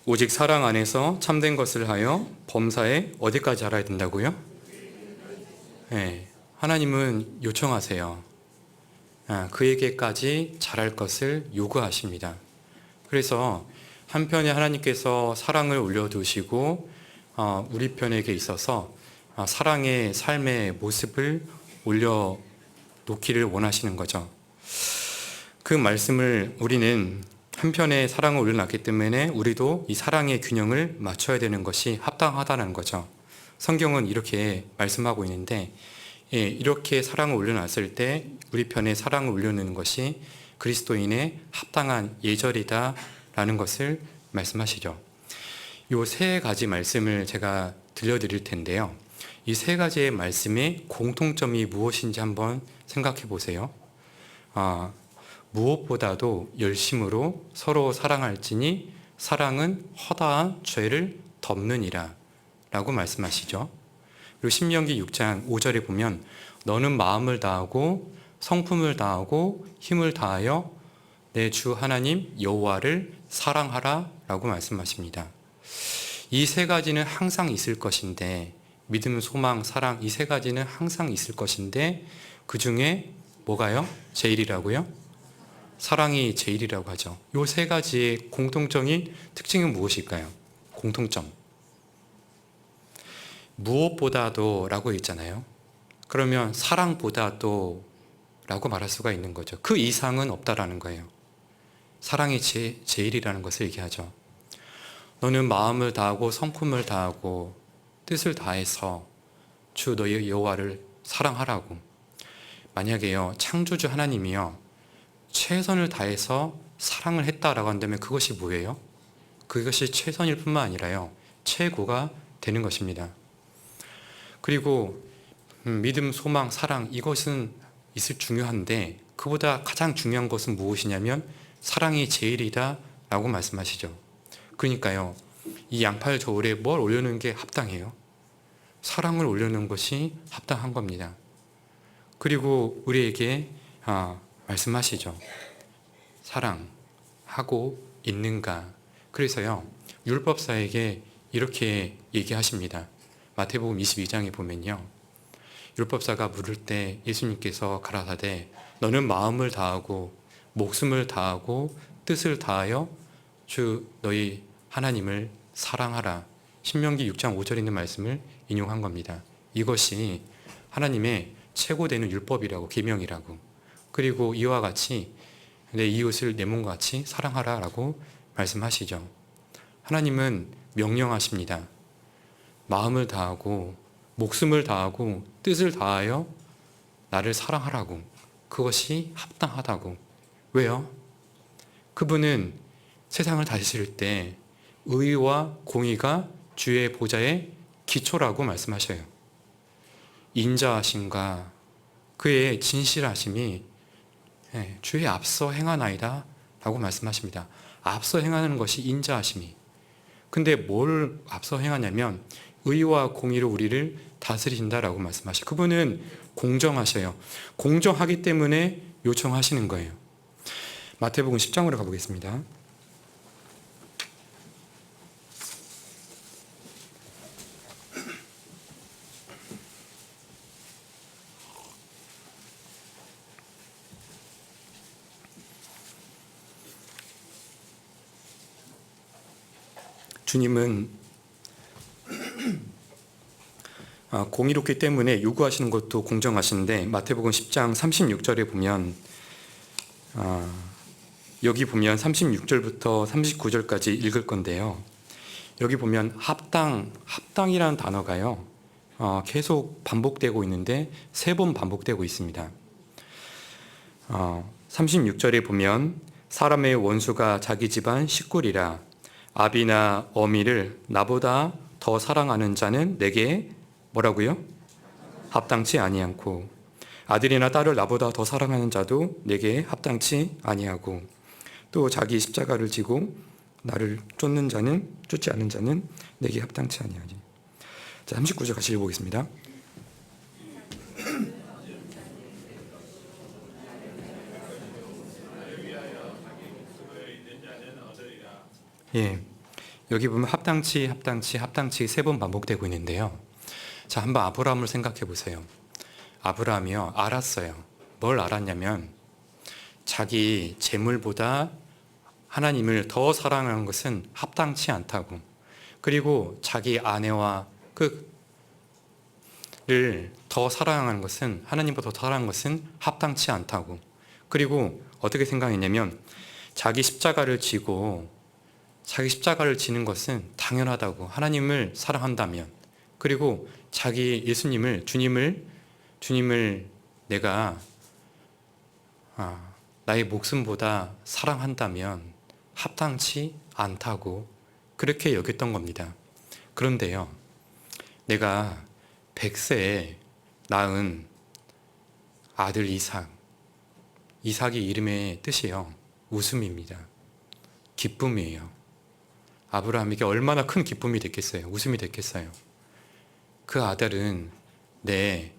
오직 사랑 안에서 참된 것을 하여 범사에 어디까지 알아야 된다고요? 네, 하나님은 요청하세요. 그에게까지 잘할 것을 요구하십니다. 그래서 한편에 하나님께서 사랑을 올려두시고 우리 편에게 있어서 사랑의 삶의 모습을 올려놓기를 원하시는 거죠. 그 말씀을 우리는 한편에 사랑을 올려놨기 때문에 우리도 이 사랑의 균형을 맞춰야 되는 것이 합당하다는 거죠. 성경은 이렇게 말씀하고 있는데 이렇게 사랑을 올려놨을 때 우리 편에 사랑을 올려놓는 것이 그리스도인의 합당한 예절이다라는 것을 말씀하시죠. 이 세 가지 말씀을 제가 들려드릴 텐데요. 이 세 가지의 말씀의 공통점이 무엇인지 한번 생각해 보세요. 무엇보다도 열심으로 서로 사랑할지니 사랑은 허다한 죄를 덮느니라 라고 말씀하시죠. 그리고 신명기 6장 5절에 보면 너는 마음을 다하고 성품을 다하고 힘을 다하여 내 주 하나님 여호와를 사랑하라 라고 말씀하십니다. 이 세 가지는 항상 있을 것인데 믿음, 소망, 사랑 이 세 가지는 항상 있을 것인데 그 중에 뭐가요? 제일이라고요? 사랑이 제일이라고 하죠. 이 세 가지의 공통적인 특징은 무엇일까요? 공통점. 무엇보다도 라고 있잖아요. 그러면 사랑보다도 라고 말할 수가 있는 거죠. 그 이상은 없다라는 거예요. 사랑이 제일이라는 것을 얘기하죠. 너는 마음을 다하고 성품을 다하고 뜻을 다해서 주 너희 여호와를 사랑하라고. 만약에요 창조주 하나님이요 최선을 다해서 사랑을 했다라고 한다면 그것이 뭐예요? 그것이 최선일 뿐만 아니라요 최고가 되는 것입니다. 그리고 믿음, 소망, 사랑 이것은 있을 중요한데 그보다 가장 중요한 것은 무엇이냐면 사랑이 제일이다 라고 말씀하시죠. 그러니까요 이 양팔 저울에 뭘 올려놓는 게 합당해요? 사랑을 올려놓은 것이 합당한 겁니다. 그리고 우리에게 말씀하시죠. 사랑하고 있는가? 그래서요, 율법사에게 이렇게 얘기하십니다. 마태복음 22장에 보면요, 율법사가 물을 때 예수님께서 가라사대 너는 마음을 다하고 목숨을 다하고 뜻을 다하여 주 너희 하나님을 사랑하라. 신명기 6장 5절에 있는 말씀을 인용한 겁니다. 이것이 하나님의 최고 되는 율법이라고, 계명이라고. 그리고 이와 같이 내 이웃을 내 몸과 같이 사랑하라라고 말씀하시죠. 하나님은 명령하십니다. 마음을 다하고 목숨을 다하고 뜻을 다하여 나를 사랑하라고. 그것이 합당하다고. 왜요? 그분은 세상을 다스릴 때 의와 공의가 주의 보좌의 기초라고 말씀하셔요. 인자하심과 그의 진실하심이 주의 앞서 행하나이다 라고 말씀하십니다. 앞서 행하는 것이 인자하심이. 근데 뭘 앞서 행하냐면 의와 공의로 우리를 다스리신다라고 말씀하시고, 그분은 공정하셔요. 공정하기 때문에 요청하시는 거예요. 마태복음 10장으로 가보겠습니다. 주님은 공의롭기 때문에 요구하시는 것도 공정하신데, 마태복음 10장 36절에 보면 여기 보면 36절부터 39절까지 읽을 건데요. 여기 보면 합당이라는 단어가요, 계속 반복되고 있는데 3번 반복되고 있습니다. 36절에 보면 사람의 원수가 자기 집안 식구리라. 아비나 어미를 나보다 더 사랑하는 자는 내게 뭐라고요? 합당치 아니하고, 아들이나 딸을 나보다 더 사랑하는 자도 내게 합당치 아니하고, 또 자기 십자가를 지고 나를 쫓지 않는 자는 내게 합당치 아니하니. 자, 39절 같이 읽어보겠습니다. 예, 여기 보면 합당치 3번 반복되고 있는데요. 자, 한번 아브라함을 생각해 보세요. 아브라함이요, 알았어요. 뭘 알았냐면 자기 재물보다 하나님을 더 사랑하는 것은 합당치 않다고. 그리고 자기 아내와 그를 더 사랑하는 것은, 하나님보다 더 사랑하는 것은 합당치 않다고. 그리고 어떻게 생각했냐면 자기 십자가를 지는 것은 당연하다고. 하나님을 사랑한다면. 그리고 자기 주님을 내가 나의 목숨보다 사랑한다면 합당치 않다고 그렇게 여겼던 겁니다. 그런데요, 내가 100세에 낳은 아들 이삭이 이름의 뜻이요, 웃음입니다. 기쁨이에요. 아브라함에게 얼마나 큰 기쁨이 됐겠어요. 웃음이 됐겠어요. 그 아들은 내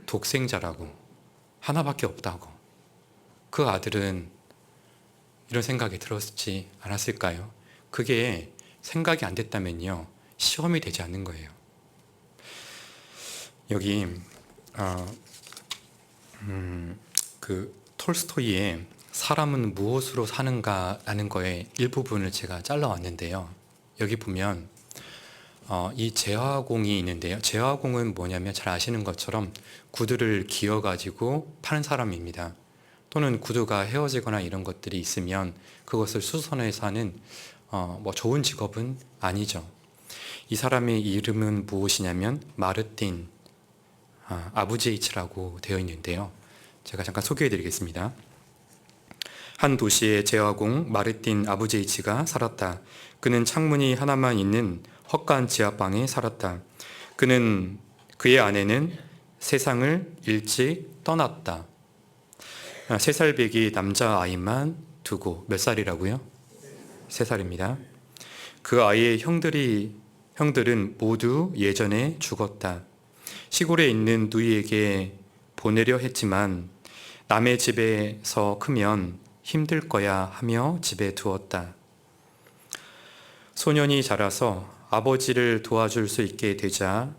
독생자라고, 하나밖에 없다고. 그 아들은 이런 생각이 들었지 않았을까요? 그게 생각이 안 됐다면요, 시험이 되지 않는 거예요. 여기 그 톨스토이의 사람은 무엇으로 사는가라는 거에 일부분을 제가 잘라왔는데요. 여기 보면 이 제화공이 있는데요. 제화공은 뭐냐면 잘 아시는 것처럼 구두를 기어가지고 파는 사람입니다. 또는 구두가 헤어지거나 이런 것들이 있으면 그것을 수선해서 하는 좋은 직업은 아니죠. 이 사람의 이름은 무엇이냐면 마르틴 아부제이츠라고 되어 있는데요. 제가 잠깐 소개해 드리겠습니다. 한 도시의 제화공 마르틴 아부제이츠가 살았다. 그는 창문이 하나만 있는 헛간 지하방에 살았다. 그의 아내는 세상을 일찍 떠났다. 3살배기 남자아이만 두고. 몇 살이라고요? 3살입니다. 그 아이의 형들은 모두 예전에 죽었다. 시골에 있는 누이에게 보내려 했지만 남의 집에서 크면 힘들 거야 하며 집에 두었다. 소년이 자라서 아버지를 도와줄 수 있게 되자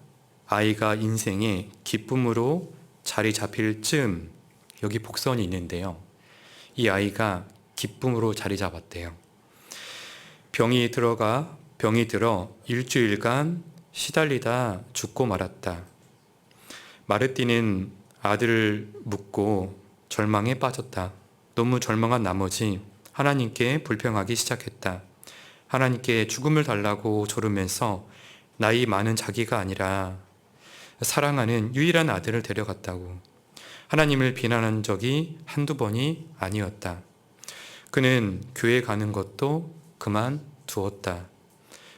아이가 인생의 기쁨으로 자리 잡힐 즈음, 여기 복선이 있는데요. 이 아이가 기쁨으로 자리 잡았대요. 병이 들어 일주일간 시달리다 죽고 말았다. 마르띠는 아들을 묻고 절망에 빠졌다. 너무 절망한 나머지 하나님께 불평하기 시작했다. 하나님께 죽음을 달라고 조르면서 나이 많은 자기가 아니라 사랑하는 유일한 아들을 데려갔다고. 하나님을 비난한 적이 한두 번이 아니었다. 그는 교회 가는 것도 그만두었다.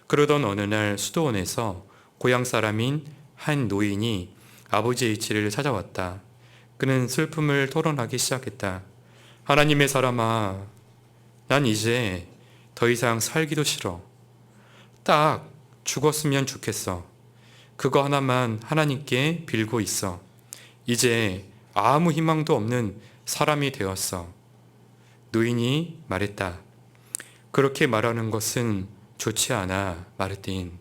그러던 어느 날 수도원에서 고향 사람인 한 노인이 아버지의 집을 찾아왔다. 그는 슬픔을 토론하기 시작했다. 하나님의 사람아, 난 이제 더 이상 살기도 싫어. 딱 죽었으면 좋겠어. 그거 하나만 하나님께 빌고 있어. 이제 아무 희망도 없는 사람이 되었어. 노인이 말했다. 그렇게 말하는 것은 좋지 않아, 마르틴.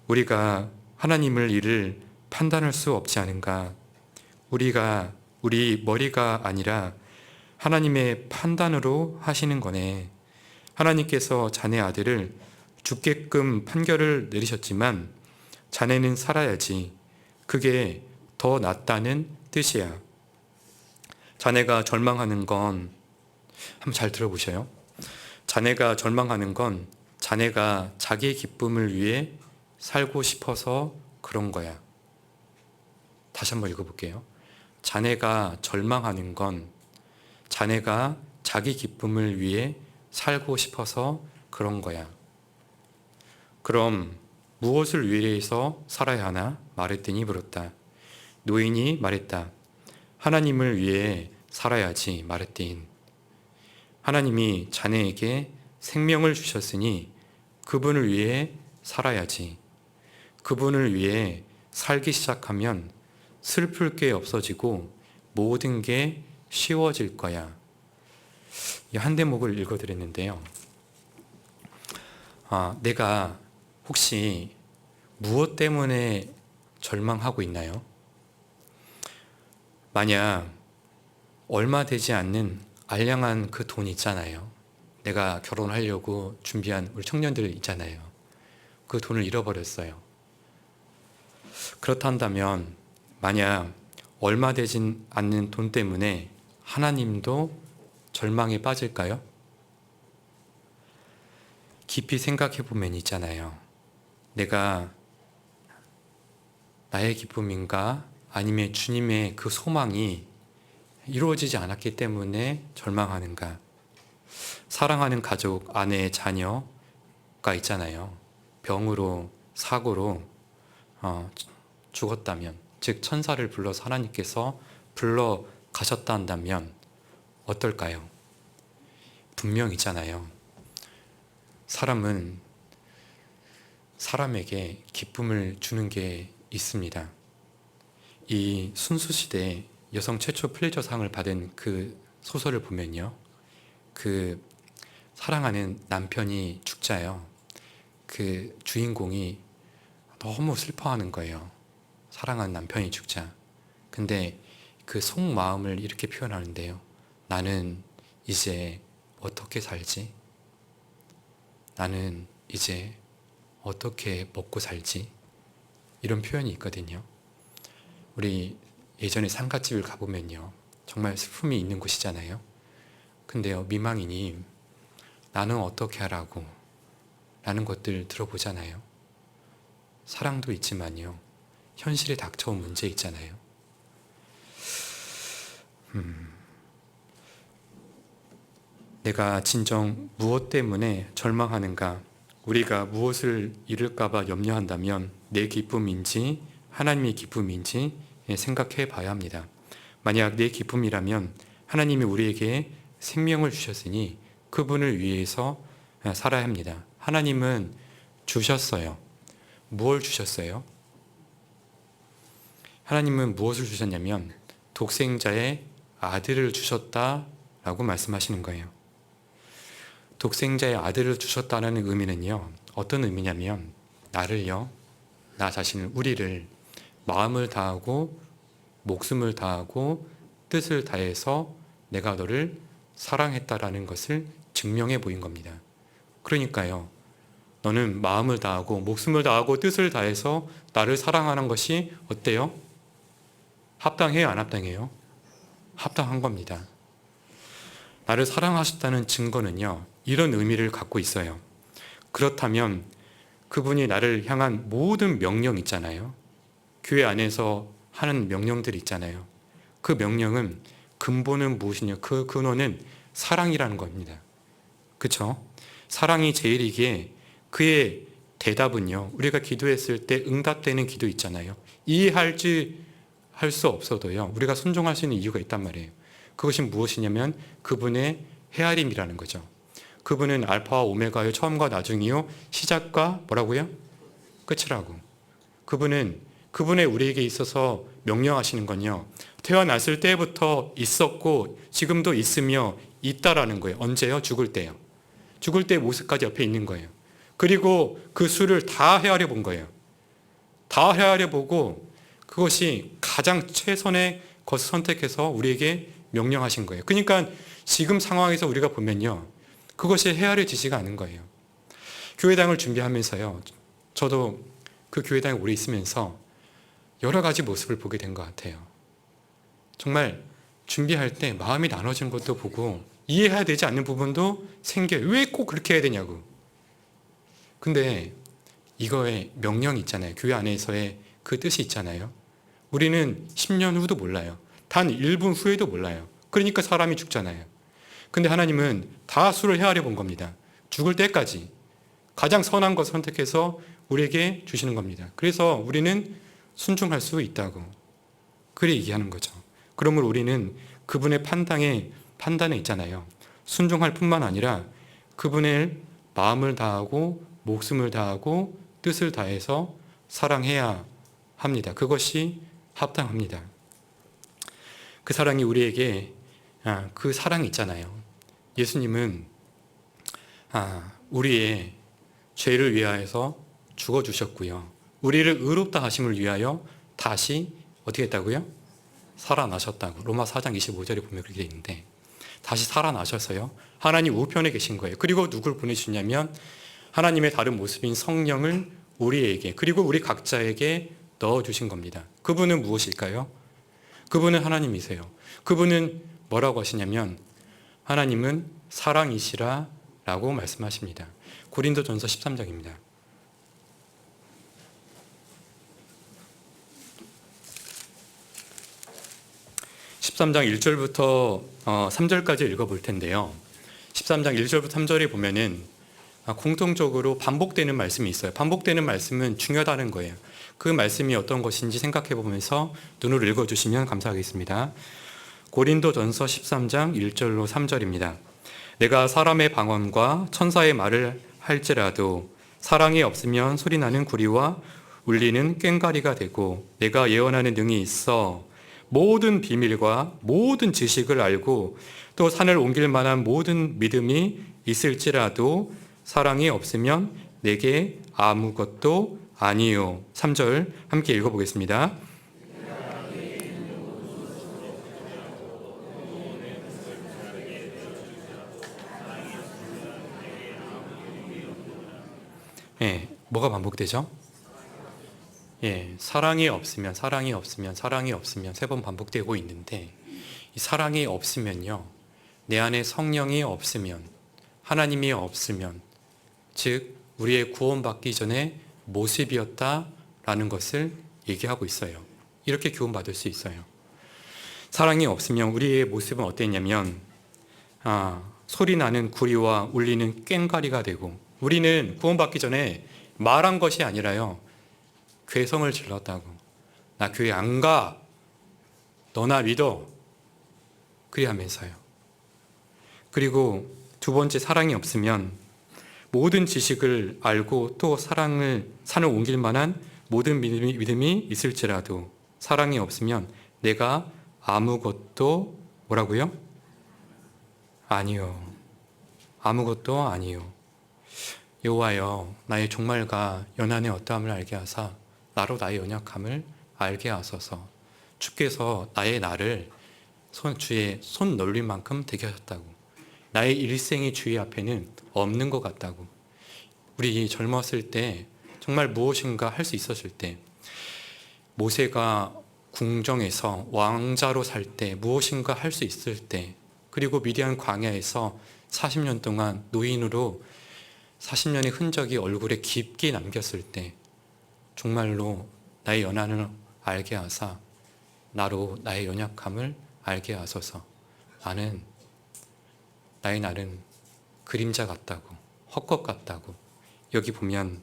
우리가 하나님을 일을 판단할 수 없지 않은가? 우리 머리가 아니라 하나님의 판단으로 하시는 거네. 하나님께서 자네 아들을 죽게끔 판결을 내리셨지만 자네는 살아야지. 그게 더 낫다는 뜻이야. 자네가 절망하는 건, 한번 잘 들어보셔요. 자네가 절망하는 건 자네가 자기의 기쁨을 위해 살고 싶어서 그런 거야. 다시 한번 읽어볼게요. 자네가 절망하는 건 자네가 자기 기쁨을 위해 살고 싶어서 그런 거야. 그럼 무엇을 위해서 살아야 하나? 마르틴이 물었다. 노인이 말했다. 하나님을 위해 살아야지, 마르틴. 하나님이 자네에게 생명을 주셨으니 그분을 위해 살아야지. 그분을 위해 살기 시작하면 슬플 게 없어지고 모든 게 쉬워질 거야. 이 한 대목을 읽어드렸는데요. 내가 혹시 무엇 때문에 절망하고 있나요? 만약 얼마 되지 않는 알량한 그 돈 있잖아요. 내가 결혼하려고 준비한 우리 청년들 있잖아요. 그 돈을 잃어버렸어요. 그렇단다면 만약 얼마 되진 않는 돈 때문에 하나님도 절망에 빠질까요? 깊이 생각해 보면 있잖아요. 내가 나의 기쁨인가 아니면 주님의 그 소망이 이루어지지 않았기 때문에 절망하는가? 사랑하는 가족, 아내, 자녀가 있잖아요. 병으로, 사고로 죽었다면, 즉 천사를 불러서 하나님께서 불러 가셨다 한다면 어떨까요? 분명 있잖아요. 사람은 사람에게 기쁨을 주는 게 있습니다. 이 순수시대 여성 최초 플리저상을 받은 그 소설을 보면요. 그 사랑하는 남편이 죽자요. 그 주인공이 너무 슬퍼하는 거예요. 사랑하는 남편이 죽자. 근데 그 속마음을 이렇게 표현하는데요. 나는 이제 어떻게 살지? 나는 이제 어떻게 먹고 살지? 이런 표현이 있거든요. 우리 예전에 상갓집을 가보면요. 정말 슬픔이 있는 곳이잖아요. 근데요, 미망이님, 나는 어떻게 하라고? 라는 것들 들어보잖아요. 사랑도 있지만요. 현실에 닥쳐온 문제 있잖아요. 내가 진정 무엇 때문에 절망하는가? 우리가 무엇을 잃을까봐 염려한다면 내 기쁨인지 하나님의 기쁨인지 생각해 봐야 합니다. 만약 내 기쁨이라면 하나님이 우리에게 생명을 주셨으니 그분을 위해서 살아야 합니다. 하나님은 주셨어요. 무엇을 주셨어요? 하나님은 무엇을 주셨냐면 독생자의 아들을 주셨다라고 말씀하시는 거예요. 독생자의 아들을 주셨다는 의미는요, 어떤 의미냐면 나를요, 나 자신을, 우리를 마음을 다하고 목숨을 다하고 뜻을 다해서 내가 너를 사랑했다라는 것을 증명해 보인 겁니다. 그러니까요, 너는 마음을 다하고 목숨을 다하고 뜻을 다해서 나를 사랑하는 것이 어때요? 합당해요, 안 합당해요? 합당한 겁니다. 나를 사랑하셨다는 증거는요, 이런 의미를 갖고 있어요. 그렇다면 그분이 나를 향한 모든 명령 있잖아요. 교회 안에서 하는 명령들 있잖아요. 그 명령은 근본은 무엇이냐? 그 근원은 사랑이라는 겁니다. 그렇죠? 사랑이 제일이기에 그의 대답은요, 우리가 기도했을 때 응답되는 기도 있잖아요. 이해할지 할 수 없어도요, 우리가 순종할 수 있는 이유가 있단 말이에요. 그것이 무엇이냐면 그분의 헤아림이라는 거죠. 그분은 알파와 오메가요, 처음과 나중이요, 시작과 뭐라고요? 끝이라고. 그분은 그분의 우리에게 있어서 명령하시는 건요, 태어났을 때부터 있었고 지금도 있으며 있다라는 거예요. 언제요? 죽을 때요. 죽을 때의 모습까지 옆에 있는 거예요. 그리고 그 수를 다 헤아려 본 거예요. 다 헤아려 보고 그것이 가장 최선의 것을 선택해서 우리에게 명령하신 거예요. 그러니까 지금 상황에서 우리가 보면요, 그것이 헤아려지지가 않은 거예요. 교회당을 준비하면서요, 저도 그 교회당에 오래 있으면서 여러 가지 모습을 보게 된 것 같아요. 정말 준비할 때 마음이 나눠진 것도 보고 이해해야 되지 않는 부분도 생겨요. 왜 꼭 그렇게 해야 되냐고. 근데 이거에 명령이 있잖아요. 교회 안에서의 그 뜻이 있잖아요. 우리는 10년 후도 몰라요. 단 1분 후에도 몰라요. 그러니까 사람이 죽잖아요. 근데 하나님은 다 수를 헤아려 본 겁니다. 죽을 때까지 가장 선한 것을 선택해서 우리에게 주시는 겁니다. 그래서 우리는 순종할 수 있다고 그래 얘기하는 거죠. 그러므로 우리는 그분의 판단에 있잖아요. 순종할 뿐만 아니라 그분의 마음을 다하고 목숨을 다하고 뜻을 다해서 사랑해야 합니다. 그것이 합당합니다. 그 사랑이 우리에게 그 사랑이 있잖아요. 예수님은 우리의 죄를 위하여서 죽어주셨고요. 우리를 의롭다 하심을 위하여 다시 어떻게 했다고요? 살아나셨다고. 로마 4장 25절에 보면 그렇게 되어 있는데 다시 살아나셔서요, 하나님 우편에 계신 거예요. 그리고 누굴 보내주냐면 하나님의 다른 모습인 성령을 우리에게, 그리고 우리 각자에게 넣어주신 겁니다. 그분은 무엇일까요? 그분은 하나님이세요. 그분은 뭐라고 하시냐면 하나님은 사랑이시라 라고 말씀하십니다. 고린도전서 13장입니다. 13장 1절부터 3절까지 읽어볼 텐데요. 13장 1절부터 3절에 보면은 공통적으로 반복되는 말씀이 있어요. 반복되는 말씀은 중요하다는 거예요. 그 말씀이 어떤 것인지 생각해 보면서 눈으로 읽어주시면 감사하겠습니다. 고린도전서 13장 1절로 3절입니다. 내가 사람의 방언과 천사의 말을 할지라도 사랑이 없으면 소리나는 구리와 울리는 꽹과리가 되고, 내가 예언하는 능이 있어 모든 비밀과 모든 지식을 알고 또 산을 옮길 만한 모든 믿음이 있을지라도 사랑이 없으면 내게 아무것도 아니요. 3절 함께 읽어보겠습니다. 뭐가 반복되죠? 사랑이 없으면 세 번 반복되고 있는데, 이 사랑이 없으면요, 내 안에 성령이 없으면, 하나님이 없으면, 즉 우리의 구원받기 전에 모습이었다라는 것을 얘기하고 있어요. 이렇게 교훈받을 수 있어요. 사랑이 없으면 우리의 모습은 어땠냐면 소리나는 구리와 울리는 꽹과리가 되고, 우리는 구원받기 전에 말한 것이 아니라요, 괴성을 질렀다고. 나 교회 안 가. 너나 믿어. 그리하면서요. 그리고 두 번째, 사랑이 없으면 모든 지식을 알고 또 산을 옮길 만한 모든 믿음이 있을지라도 사랑이 없으면 내가 아무것도 뭐라고요? 아니요. 아무것도 아니요. 여호와여, 나의 종말과 연한의 어떠함을 알게 하사 나로 나의 연약함을 알게 하소서. 주께서 나의 나를 주의 손 놀릴 만큼 되게 하셨다고. 나의 일생이 주의 앞에는 없는 것 같다고. 우리 젊었을 때 정말 무엇인가 할 수 있었을 때, 모세가 궁정에서 왕자로 살 때, 무엇인가 할 수 있을 때, 그리고 미디안 광야에서 40년 동안 노인으로 40년의 흔적이 얼굴에 깊게 남겼을 때 정말로 나의 연한을 알게 하사 나로 나의 연약함을 알게 하소서. 나의 날은 그림자 같다고, 헛것 같다고. 여기 보면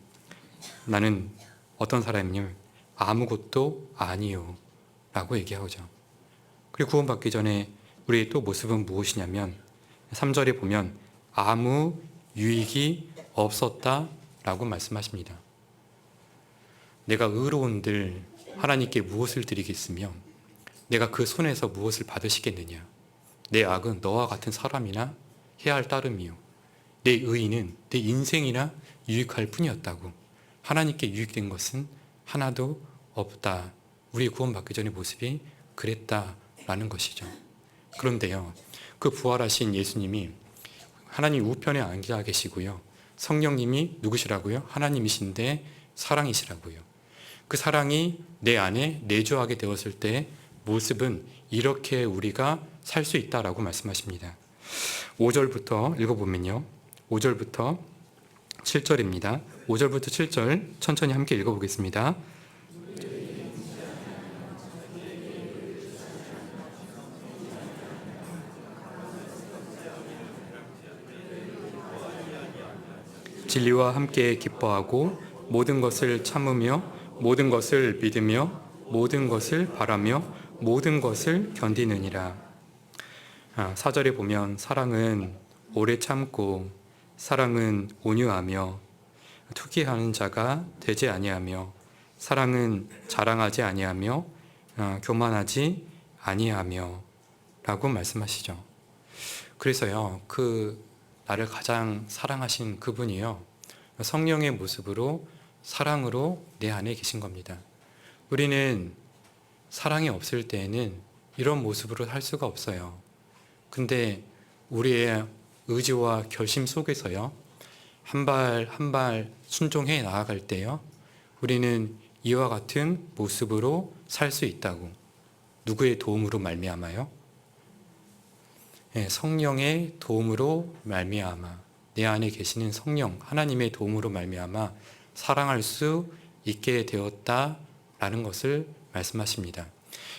나는 어떤 사람이냐면 아무것도 아니요 라고 얘기하죠. 그리고 구원받기 전에 우리의 또 모습은 무엇이냐면 3절에 보면 아무 유익이 없었다라고 말씀하십니다. 내가 의로운들 하나님께 무엇을 드리겠으며 내가 그 손에서 무엇을 받으시겠느냐. 내 악은 너와 같은 사람이나 해야 할 따름이요, 내 의의는 내 인생이나 유익할 뿐이었다고. 하나님께 유익된 것은 하나도 없다. 우리 구원받기 전의 모습이 그랬다라는 것이죠. 그런데요, 그 부활하신 예수님이 하나님 우편에 앉아 계시고요, 성령님이 누구시라고요? 하나님이신데 사랑이시라고요. 그 사랑이 내 안에 내주하게 되었을 때 모습은 이렇게 우리가 살 수 있다라고 말씀하십니다. 5절부터 읽어보면요, 5절부터 7절입니다. 5절부터 7절 천천히 함께 읽어보겠습니다. 진리와 함께 기뻐하고 모든 것을 참으며 모든 것을 믿으며 모든 것을 바라며 모든 것을 견디느니라. 4절에 보면 사랑은 오래 참고 사랑은 온유하며 투기하는 자가 되지 아니하며 사랑은 자랑하지 아니하며 교만하지 아니하며 라고 말씀하시죠. 그래서요, 나를 가장 사랑하신 그분이요, 성령의 모습으로 사랑으로 내 안에 계신 겁니다. 우리는 사랑이 없을 때에는 이런 모습으로 살 수가 없어요. 근데 우리의 의지와 결심 속에서요, 한 발 한 발 순종해 나아갈 때요, 우리는 이와 같은 모습으로 살 수 있다고. 누구의 도움으로 말미암아요? 성령의 도움으로 말미암아, 내 안에 계시는 성령 하나님의 도움으로 말미암아 사랑할 수 있게 되었다라는 것을 말씀하십니다.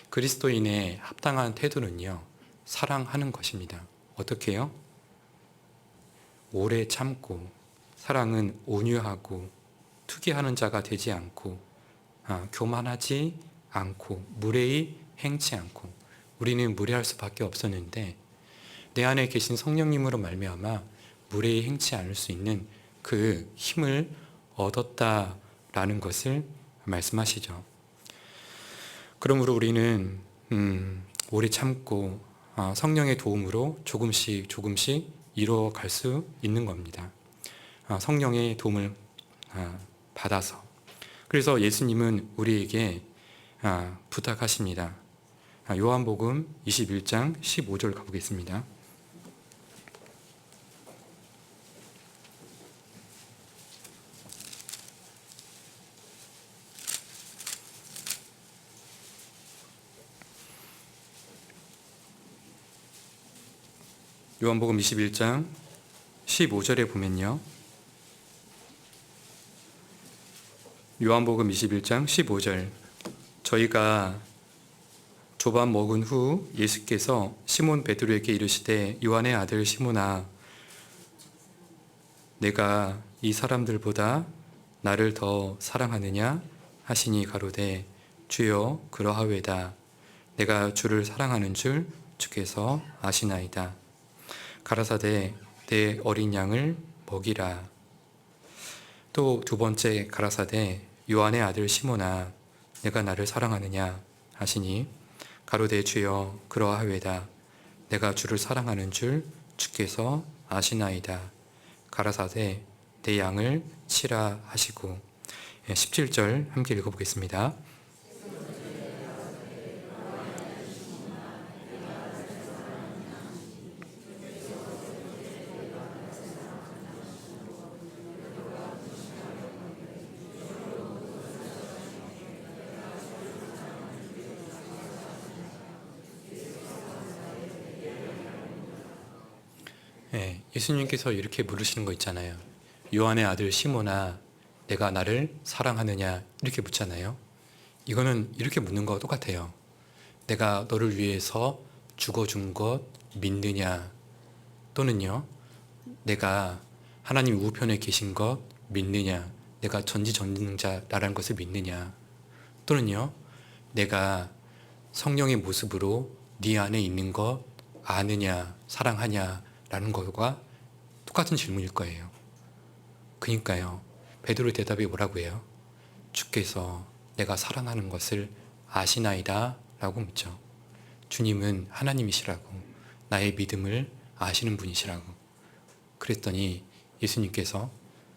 그리스도인의 합당한 태도는요, 사랑하는 것입니다. 어떻게 해요? 오래 참고, 사랑은 온유하고 투기하는 자가 되지 않고 교만하지 않고 무례히 행치 않고. 우리는 무례할 수밖에 없었는데 내 안에 계신 성령님으로 말미암아 무례히 행치 않을 수 있는 그 힘을 얻었다라는 것을 말씀하시죠. 그러므로 우리는 오래 참고 성령의 도움으로 조금씩 이루어갈 수 있는 겁니다. 성령의 도움을 받아서. 그래서 예수님은 우리에게 부탁하십니다. 요한복음 21장 15절 가보겠습니다. 요한복음 21장 15절에 보면요, 요한복음 21장 15절, 저희가 조반 먹은 후 예수께서 시몬 베드로에게 이르시되 요한의 아들 시몬아, 내가 이 사람들보다 나를 더 사랑하느냐 하시니 가로되 주여 그러하외다. 내가 주를 사랑하는 줄 주께서 아시나이다. 가라사대 내 어린 양을 먹이라. 또 두 번째 가라사대 요한의 아들 시몬아, 내가 나를 사랑하느냐 하시니 가로되 주여 그러하외다. 내가 주를 사랑하는 줄 주께서 아시나이다. 가라사대 내 양을 치라 하시고. 17절 함께 읽어보겠습니다. 예수님께서 이렇게 물으시는 거 있잖아요. 요한의 아들 시몬아, 내가 나를 사랑하느냐? 이렇게 묻잖아요. 이거는 이렇게 묻는 거와 똑같아요. 내가 너를 위해서 죽어준 것 믿느냐? 또는요, 내가 하나님 우편에 계신 것 믿느냐? 내가 전지전능자라는 것을 믿느냐? 또는요, 내가 성령의 모습으로 네 안에 있는 것 아느냐, 사랑하냐? 라는 것과 똑같은 질문일 거예요. 그러니까요, 베드로의 대답이 뭐라고 해요? 주께서 내가 사랑하는 것을 아시나이다 라고 묻죠. 주님은 하나님이시라고, 나의 믿음을 아시는 분이시라고. 그랬더니 예수님께서,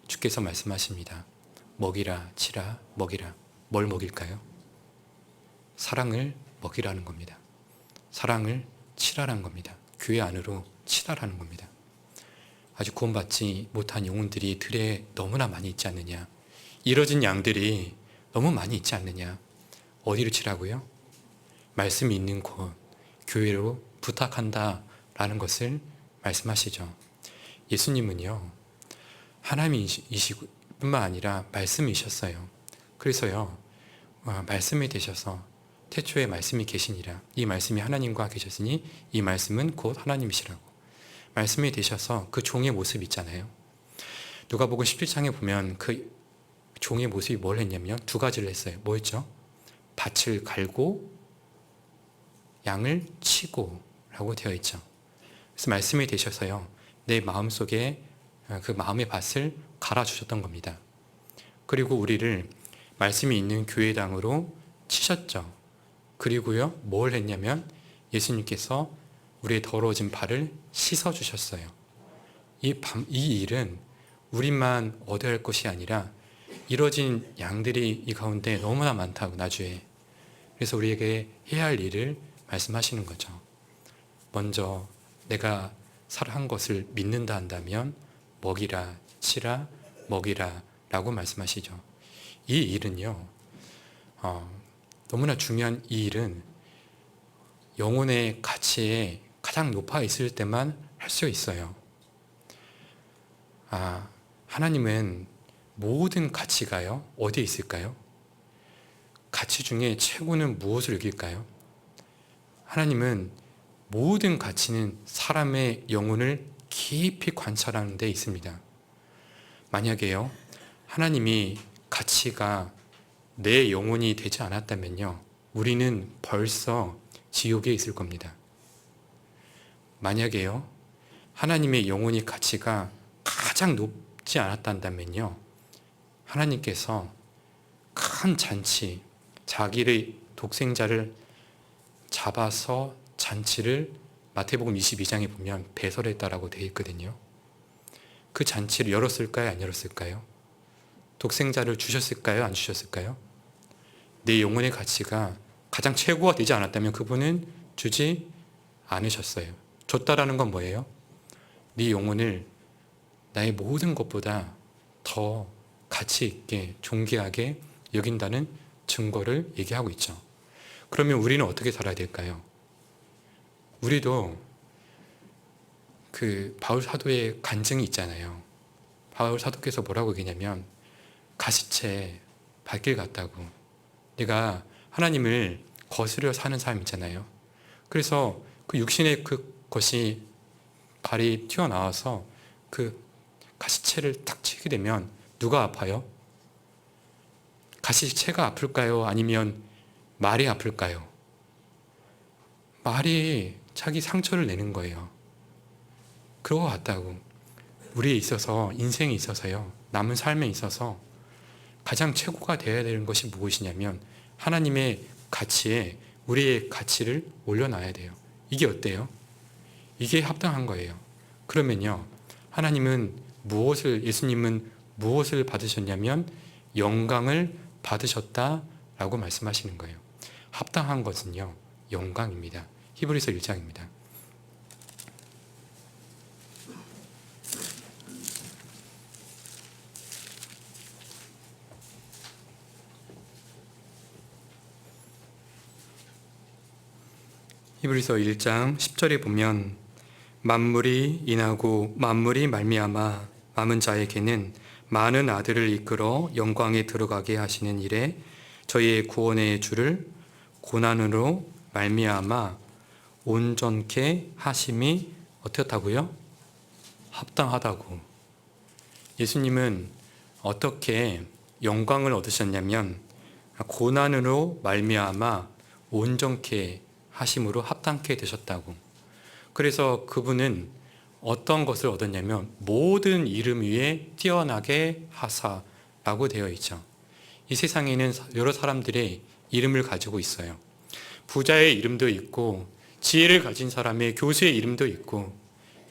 주께서 말씀하십니다. 먹이라, 치라, 먹이라. 뭘 먹일까요? 사랑을 먹이라는 겁니다. 사랑을 치라라는 겁니다. 교회 안으로 치라라는 겁니다. 아직 구원받지 못한 영혼들이 들에 너무나 많이 있지 않느냐. 잃어진 양들이 너무 많이 있지 않느냐. 어디로 치라고요? 말씀이 있는 곳, 교회로 부탁한다 라는 것을 말씀하시죠. 예수님은요, 하나님이시고 뿐만 아니라 말씀이셨어요. 그래서요, 말씀이 되셔서 태초에 말씀이 계시니라. 이 말씀이 하나님과 계셨으니 이 말씀은 곧 하나님이시라고. 말씀이 되셔서 그 종의 모습 있잖아요. 누가복음 17장에 보면 그 종의 모습이 뭘 했냐면 두 가지를 했어요. 뭐였죠? 밭을 갈고 양을 치고 라고 되어 있죠. 그래서 말씀이 되셔서요, 내 마음속에 그 마음의 밭을 갈아주셨던 겁니다. 그리고 우리를 말씀이 있는 교회당으로 치셨죠. 그리고요, 뭘 했냐면 예수님께서 우리의 더러워진 발을 씻어주셨어요. 이 일은 우리만 얻어야 할 것이 아니라 잃어진 양들이 이 가운데 너무나 많다고, 나주에. 그래서 우리에게 해야 할 일을 말씀하시는 거죠. 먼저 내가 사랑한 것을 믿는다 한다면 먹이라, 치라, 먹이라 라고 말씀하시죠. 이 일은요, 너무나 중요한 이 일은 영혼의 가치에 가장 높아 있을 때만 할 수 있어요. 하나님은 모든 가치가요, 어디에 있을까요? 가치 중에 최고는 무엇을 여길까요? 하나님은 모든 가치는 사람의 영혼을 깊이 관찰하는 데 있습니다. 만약에요, 하나님이 가치가 내 영혼이 되지 않았다면요, 우리는 벌써 지옥에 있을 겁니다. 만약에요, 하나님의 영혼의 가치가 가장 높지 않았다면요, 하나님께서 큰 잔치, 자기의 독생자를 잡아서 잔치를 마태복음 22장에 보면 배설했다라고 되어 있거든요. 그 잔치를 열었을까요? 안 열었을까요? 독생자를 주셨을까요? 안 주셨을까요? 내 영혼의 가치가 가장 최고가 되지 않았다면 그분은 주지 않으셨어요. 줬다라는 건 뭐예요? 네 영혼을 나의 모든 것보다 더 가치 있게 존귀하게 여긴다는 증거를 얘기하고 있죠. 그러면 우리는 어떻게 살아야 될까요? 우리도 그 바울 사도의 간증이 있잖아요. 바울 사도께서 뭐라고 얘기냐면 가시채 발길 같다고. 내가 하나님을 거스려 사는 삶 있잖아요. 그래서 그 육신의 그것이 발이 튀어나와서 그 가시채를 딱 치게 되면 누가 아파요? 가시채가 아플까요? 아니면 말이 아플까요? 말이 자기 상처를 내는 거예요. 그런 것 같다고. 우리에 있어서, 인생에 있어서요, 남은 삶에 있어서 가장 최고가 되어야 되는 것이 무엇이냐면 하나님의 가치에 우리의 가치를 올려놔야 돼요. 이게 어때요? 이게 합당한 거예요. 그러면요, 예수님은 무엇을 받으셨냐면 영광을 받으셨다라고 말씀하시는 거예요. 합당한 것은요, 영광입니다. 히브리서 1장입니다. 히브리서 1장 10절에 보면 만물이 인하고 만물이 말미암아 남은 자에게는 많은 아들을 이끌어 영광에 들어가게 하시는 일에 저희의 구원의 주를 고난으로 말미암아 온전케 하심이 어떻다고요? 합당하다고. 예수님은 어떻게 영광을 얻으셨냐면 고난으로 말미암아 온전케 하심으로 합당케 되셨다고. 그래서 그분은 어떤 것을 얻었냐면 모든 이름 위에 뛰어나게 하사라고 되어 있죠. 이 세상에는 여러 사람들의 이름을 가지고 있어요. 부자의 이름도 있고 지혜를 가진 사람의 교수의 이름도 있고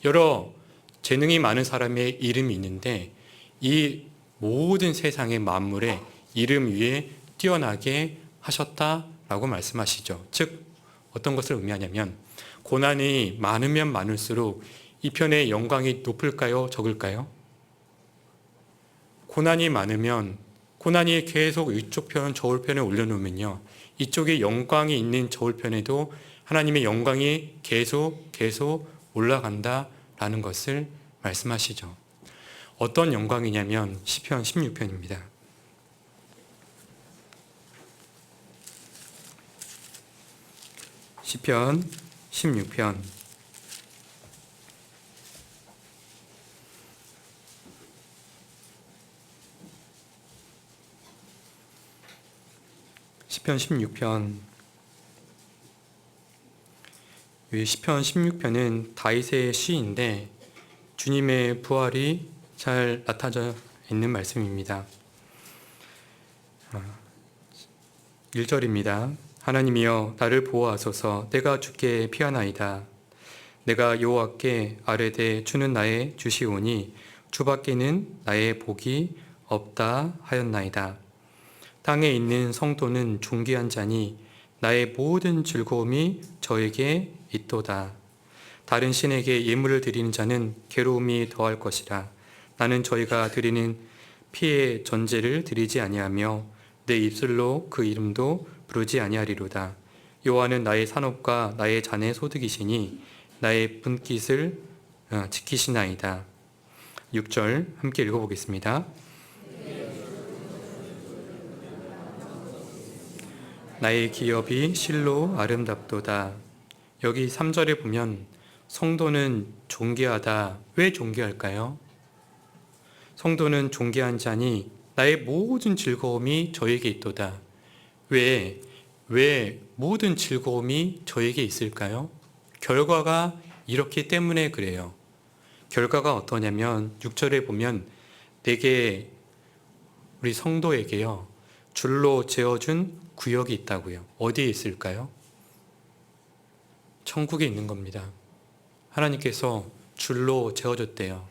여러 재능이 많은 사람의 이름이 있는데 이 모든 세상의 만물의 이름 위에 뛰어나게 하셨다라고 말씀하시죠. 즉 어떤 것을 의미하냐면 고난이 많으면 많을수록 이 편의 영광이 높을까요? 적을까요? 고난이 많으면 고난이 계속 이쪽 편, 저울 편에 올려놓으면요, 이쪽에 영광이 있는 저울 편에도 하나님의 영광이 계속 올라간다라는 것을 말씀하시죠. 어떤 영광이냐면 시편 16편입니다. 시편 16편 시편 16편 이 시편 16편은 다윗의 시인데 주님의 부활이 잘 나타져 있는 말씀입니다. 1절입니다. 하나님이여 나를 보호하소서. 내가 주께 피하나이다. 내가 여호와께 아뢰되 주는 나의 주시오니 주밖에는 나의 복이 없다 하였나이다. 땅에 있는 성도는 존귀한 자니 나의 모든 즐거움이 저에게 있도다. 다른 신에게 예물을 드리는 자는 괴로움이 더할 것이라. 나는 저희가 드리는 피의 전제를 드리지 아니하며 내 입술로 그 이름도 부르지 아니하리로다. 여호와는 나의 산업과 나의 잔의 소득이시니 나의 분깃을 지키시나이다. 6절 함께 읽어보겠습니다. 나의 기업이 실로 아름답도다. 여기 3절에 보면 성도는 존귀하다. 왜 존귀할까요? 성도는 존귀한 자니 나의 모든 즐거움이 저에게 있도다. 왜 모든 즐거움이 저에게 있을까요? 결과가 이렇기 때문에 그래요. 결과가 어떠냐면 6절에 보면 내게 우리 성도에게요 줄로 재어준 구역이 있다고요. 어디에 있을까요? 천국에 있는 겁니다. 하나님께서 줄로 재어줬대요.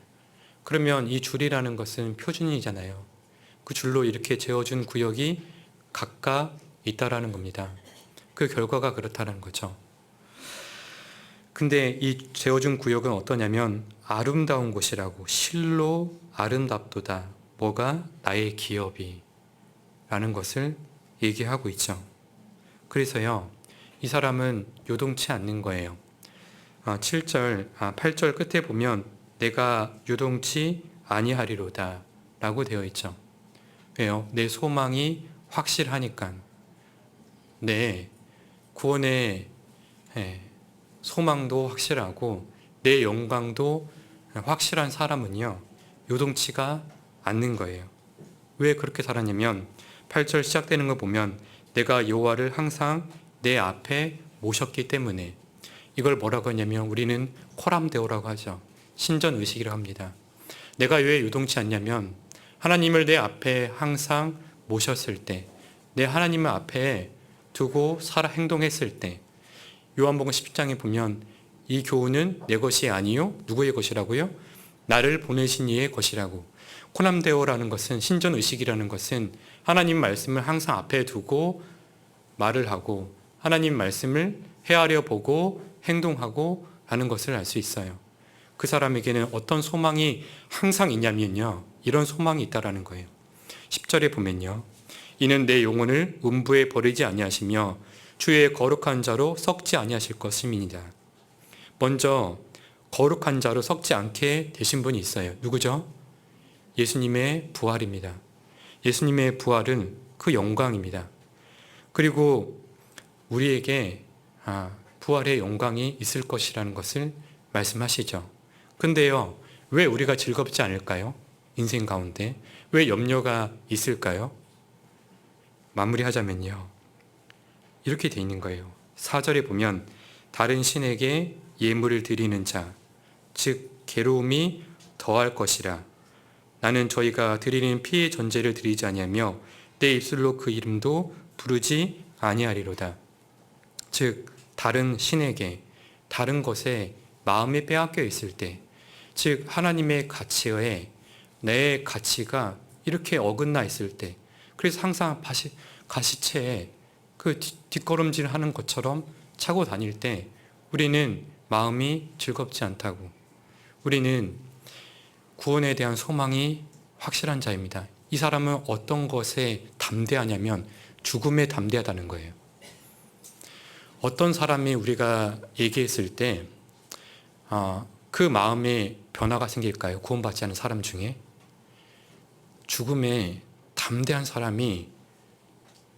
그러면 이 줄이라는 것은 표준이잖아요. 그 줄로 이렇게 재어준 구역이 각각 있다라는 겁니다. 그 결과가 그렇다는 거죠. 근데 이 재어준 구역은 어떠냐면 아름다운 곳이라고. 실로 아름답도다. 뭐가? 나의 기업이 라는 것을 얘기하고 있죠. 그래서요 이 사람은 요동치 않는 거예요. 8절 끝에 보면 내가 요동치 아니하리로다 라고 되어 있죠. 왜요? 내 소망이 확실하니까. 내 구원의 소망도 확실하고 내 영광도 확실한 사람은요 요동치가 않는 거예요. 왜 그렇게 살았냐면 8절 시작되는 거 보면 내가 여호와를 항상 내 앞에 모셨기 때문에. 이걸 뭐라고 하냐면 우리는 코람데오라고 하죠. 신전의식이라고 합니다. 내가 왜 요동치 않냐면 하나님을 내 앞에 항상 모셨을 때, 내 하나님 앞에 두고 살아 행동했을 때 요한복음 10장에 보면 이 교훈은 내 것이 아니요 누구의 것이라고요? 나를 보내신 이의 것이라고. 코남데오라는 것은, 신전의식이라는 것은 하나님 말씀을 항상 앞에 두고 말을 하고 하나님 말씀을 헤아려 보고 행동하고 하는 것을 알 수 있어요. 그 사람에게는 어떤 소망이 항상 있냐면요, 이런 소망이 있다라는 거예요. 10절에 보면요, 이는 내 영혼을 음부에 버리지 아니하시며 주의 거룩한 자로 썩지 아니하실 것임이니라. 먼저 거룩한 자로 썩지 않게 되신 분이 있어요. 누구죠? 예수님의 부활입니다. 예수님의 부활은 그 영광입니다. 그리고 우리에게 부활의 영광이 있을 것이라는 것을 말씀하시죠. 근데요, 왜 우리가 즐겁지 않을까요? 인생 가운데 왜 염려가 있을까요? 마무리하자면요, 이렇게 돼 있는 거예요. 4절에 보면 다른 신에게 예물을 드리는 자, 즉 괴로움이 더할 것이라. 나는 저희가 드리는 피의 전제를 드리지 아니하며 내 입술로 그 이름도 부르지 아니하리로다. 즉 다른 신에게, 다른 것에 마음이 빼앗겨 있을 때, 즉 하나님의 가치에 내 가치가 이렇게 어긋나 있을 때, 그래서 항상 가시체에 그 뒷걸음질 하는 것처럼 차고 다닐 때 우리는 마음이 즐겁지 않다고. 우리는 구원에 대한 소망이 확실한 자입니다. 이 사람은 어떤 것에 담대하냐면 죽음에 담대하다는 거예요. 어떤 사람이 우리가 얘기했을 때 그 마음에 변화가 생길까요? 구원받지 않은 사람 중에 죽음에 담대한 사람이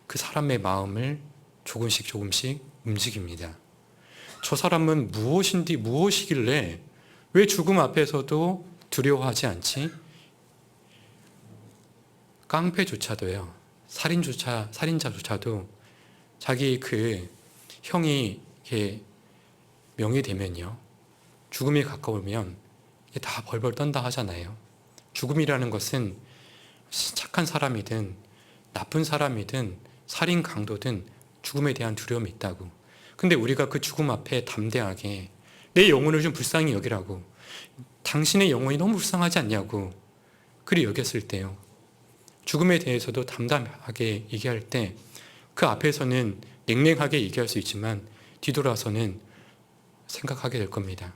그 사람의 마음을 조금씩 움직입니다. 저 사람은 무엇이길래 왜 죽음 앞에서도 두려워하지 않지? 깡패조차도요, 살인자조차도 자기 그 형이 이렇게 명이 되면요, 죽음이 가까우면 다 벌벌 떤다 하잖아요. 죽음이라는 것은 착한 사람이든 나쁜 사람이든 살인 강도든 죽음에 대한 두려움이 있다고. 근데 우리가 그 죽음 앞에 담대하게 내 영혼을 좀 불쌍히 여기라고, 당신의 영혼이 너무 불쌍하지 않냐고 그리 여겼을 때요, 죽음에 대해서도 담담하게 얘기할 때 그 앞에서는 냉랭하게 얘기할 수 있지만 뒤돌아서는 생각하게 될 겁니다.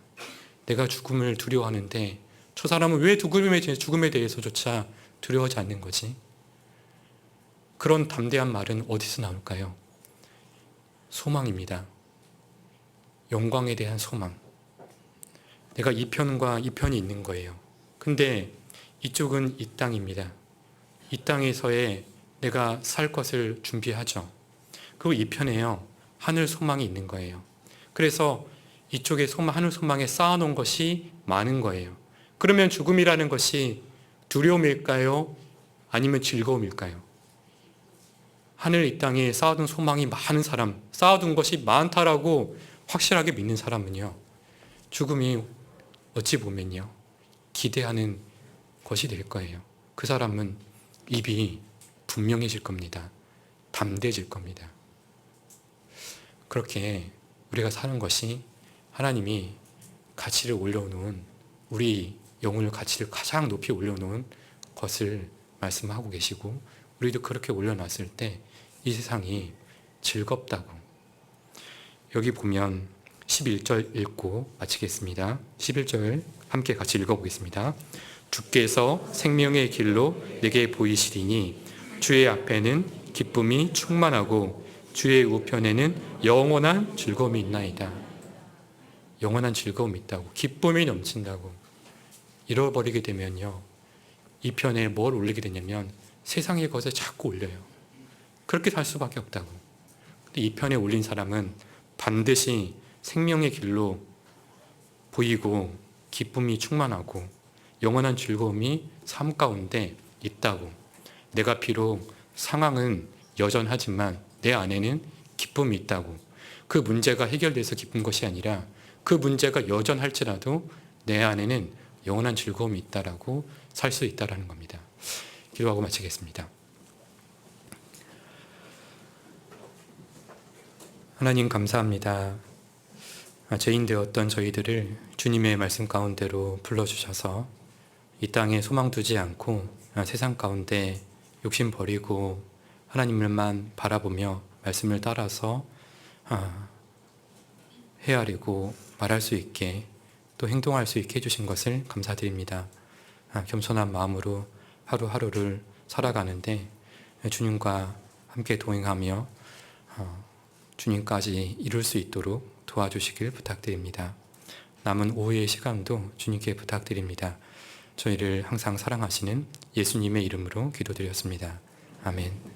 내가 죽음을 두려워하는데 저 사람은 왜 죽음에 대해서조차 두려워하지 않는 거지? 그런 담대한 말은 어디서 나올까요? 소망입니다. 영광에 대한 소망. 내가 이 편과 이 편이 있는 거예요. 근데 이쪽은 이 땅입니다. 이 땅에서의 내가 살 것을 준비하죠. 그리고 이 편에요, 하늘 소망이 있는 거예요. 그래서 이쪽에 하늘 소망에 쌓아놓은 것이 많은 거예요. 그러면 죽음이라는 것이 두려움일까요? 아니면 즐거움일까요? 하늘 이 땅에 쌓아둔 소망이 많은 사람, 쌓아둔 것이 많다라고 확실하게 믿는 사람은요, 죽음이 어찌 보면요, 기대하는 것이 될 거예요. 그 사람은 입이 분명해질 겁니다. 담대해질 겁니다. 그렇게 우리가 사는 것이 하나님이 가치를 올려놓은, 우리 영혼의 가치를 가장 높이 올려놓은 것을 말씀하고 계시고, 우리도 그렇게 올려놨을 때 이 세상이 즐겁다고. 여기 보면 11절 읽고 마치겠습니다. 11절 함께 같이 읽어보겠습니다. 주께서 생명의 길로 내게 보이시리니 주의 앞에는 기쁨이 충만하고 주의 우편에는 영원한 즐거움이 있나이다. 영원한 즐거움이 있다고, 기쁨이 넘친다고. 잃어버리게 되면요, 이 편에 뭘 올리게 되냐면 세상의 것에 자꾸 올려요. 그렇게 살 수밖에 없다고. 근데 이 편에 올린 사람은 반드시 생명의 길로 보이고 기쁨이 충만하고 영원한 즐거움이 삶 가운데 있다고. 내가 비록 상황은 여전하지만 내 안에는 기쁨이 있다고. 그 문제가 해결돼서 기쁜 것이 아니라 그 문제가 여전할지라도 내 안에는 영원한 즐거움이 있다라고 살 수 있다라는 겁니다. 기도하고 마치겠습니다. 하나님 감사합니다. 죄인 되었던 저희들을 주님의 말씀 가운데로 불러주셔서 이 땅에 소망 두지 않고 세상 가운데 욕심 버리고 하나님을만 바라보며 말씀을 따라서 헤아리고 말할 수 있게 또 행동할 수 있게 해주신 것을 감사드립니다. 겸손한 마음으로 하루하루를 살아가는데 주님과 함께 동행하며 주님까지 이룰 수 있도록 도와주시길 부탁드립니다. 남은 오후의 시간도 주님께 부탁드립니다. 저희를 항상 사랑하시는 예수님의 이름으로 기도드렸습니다. 아멘.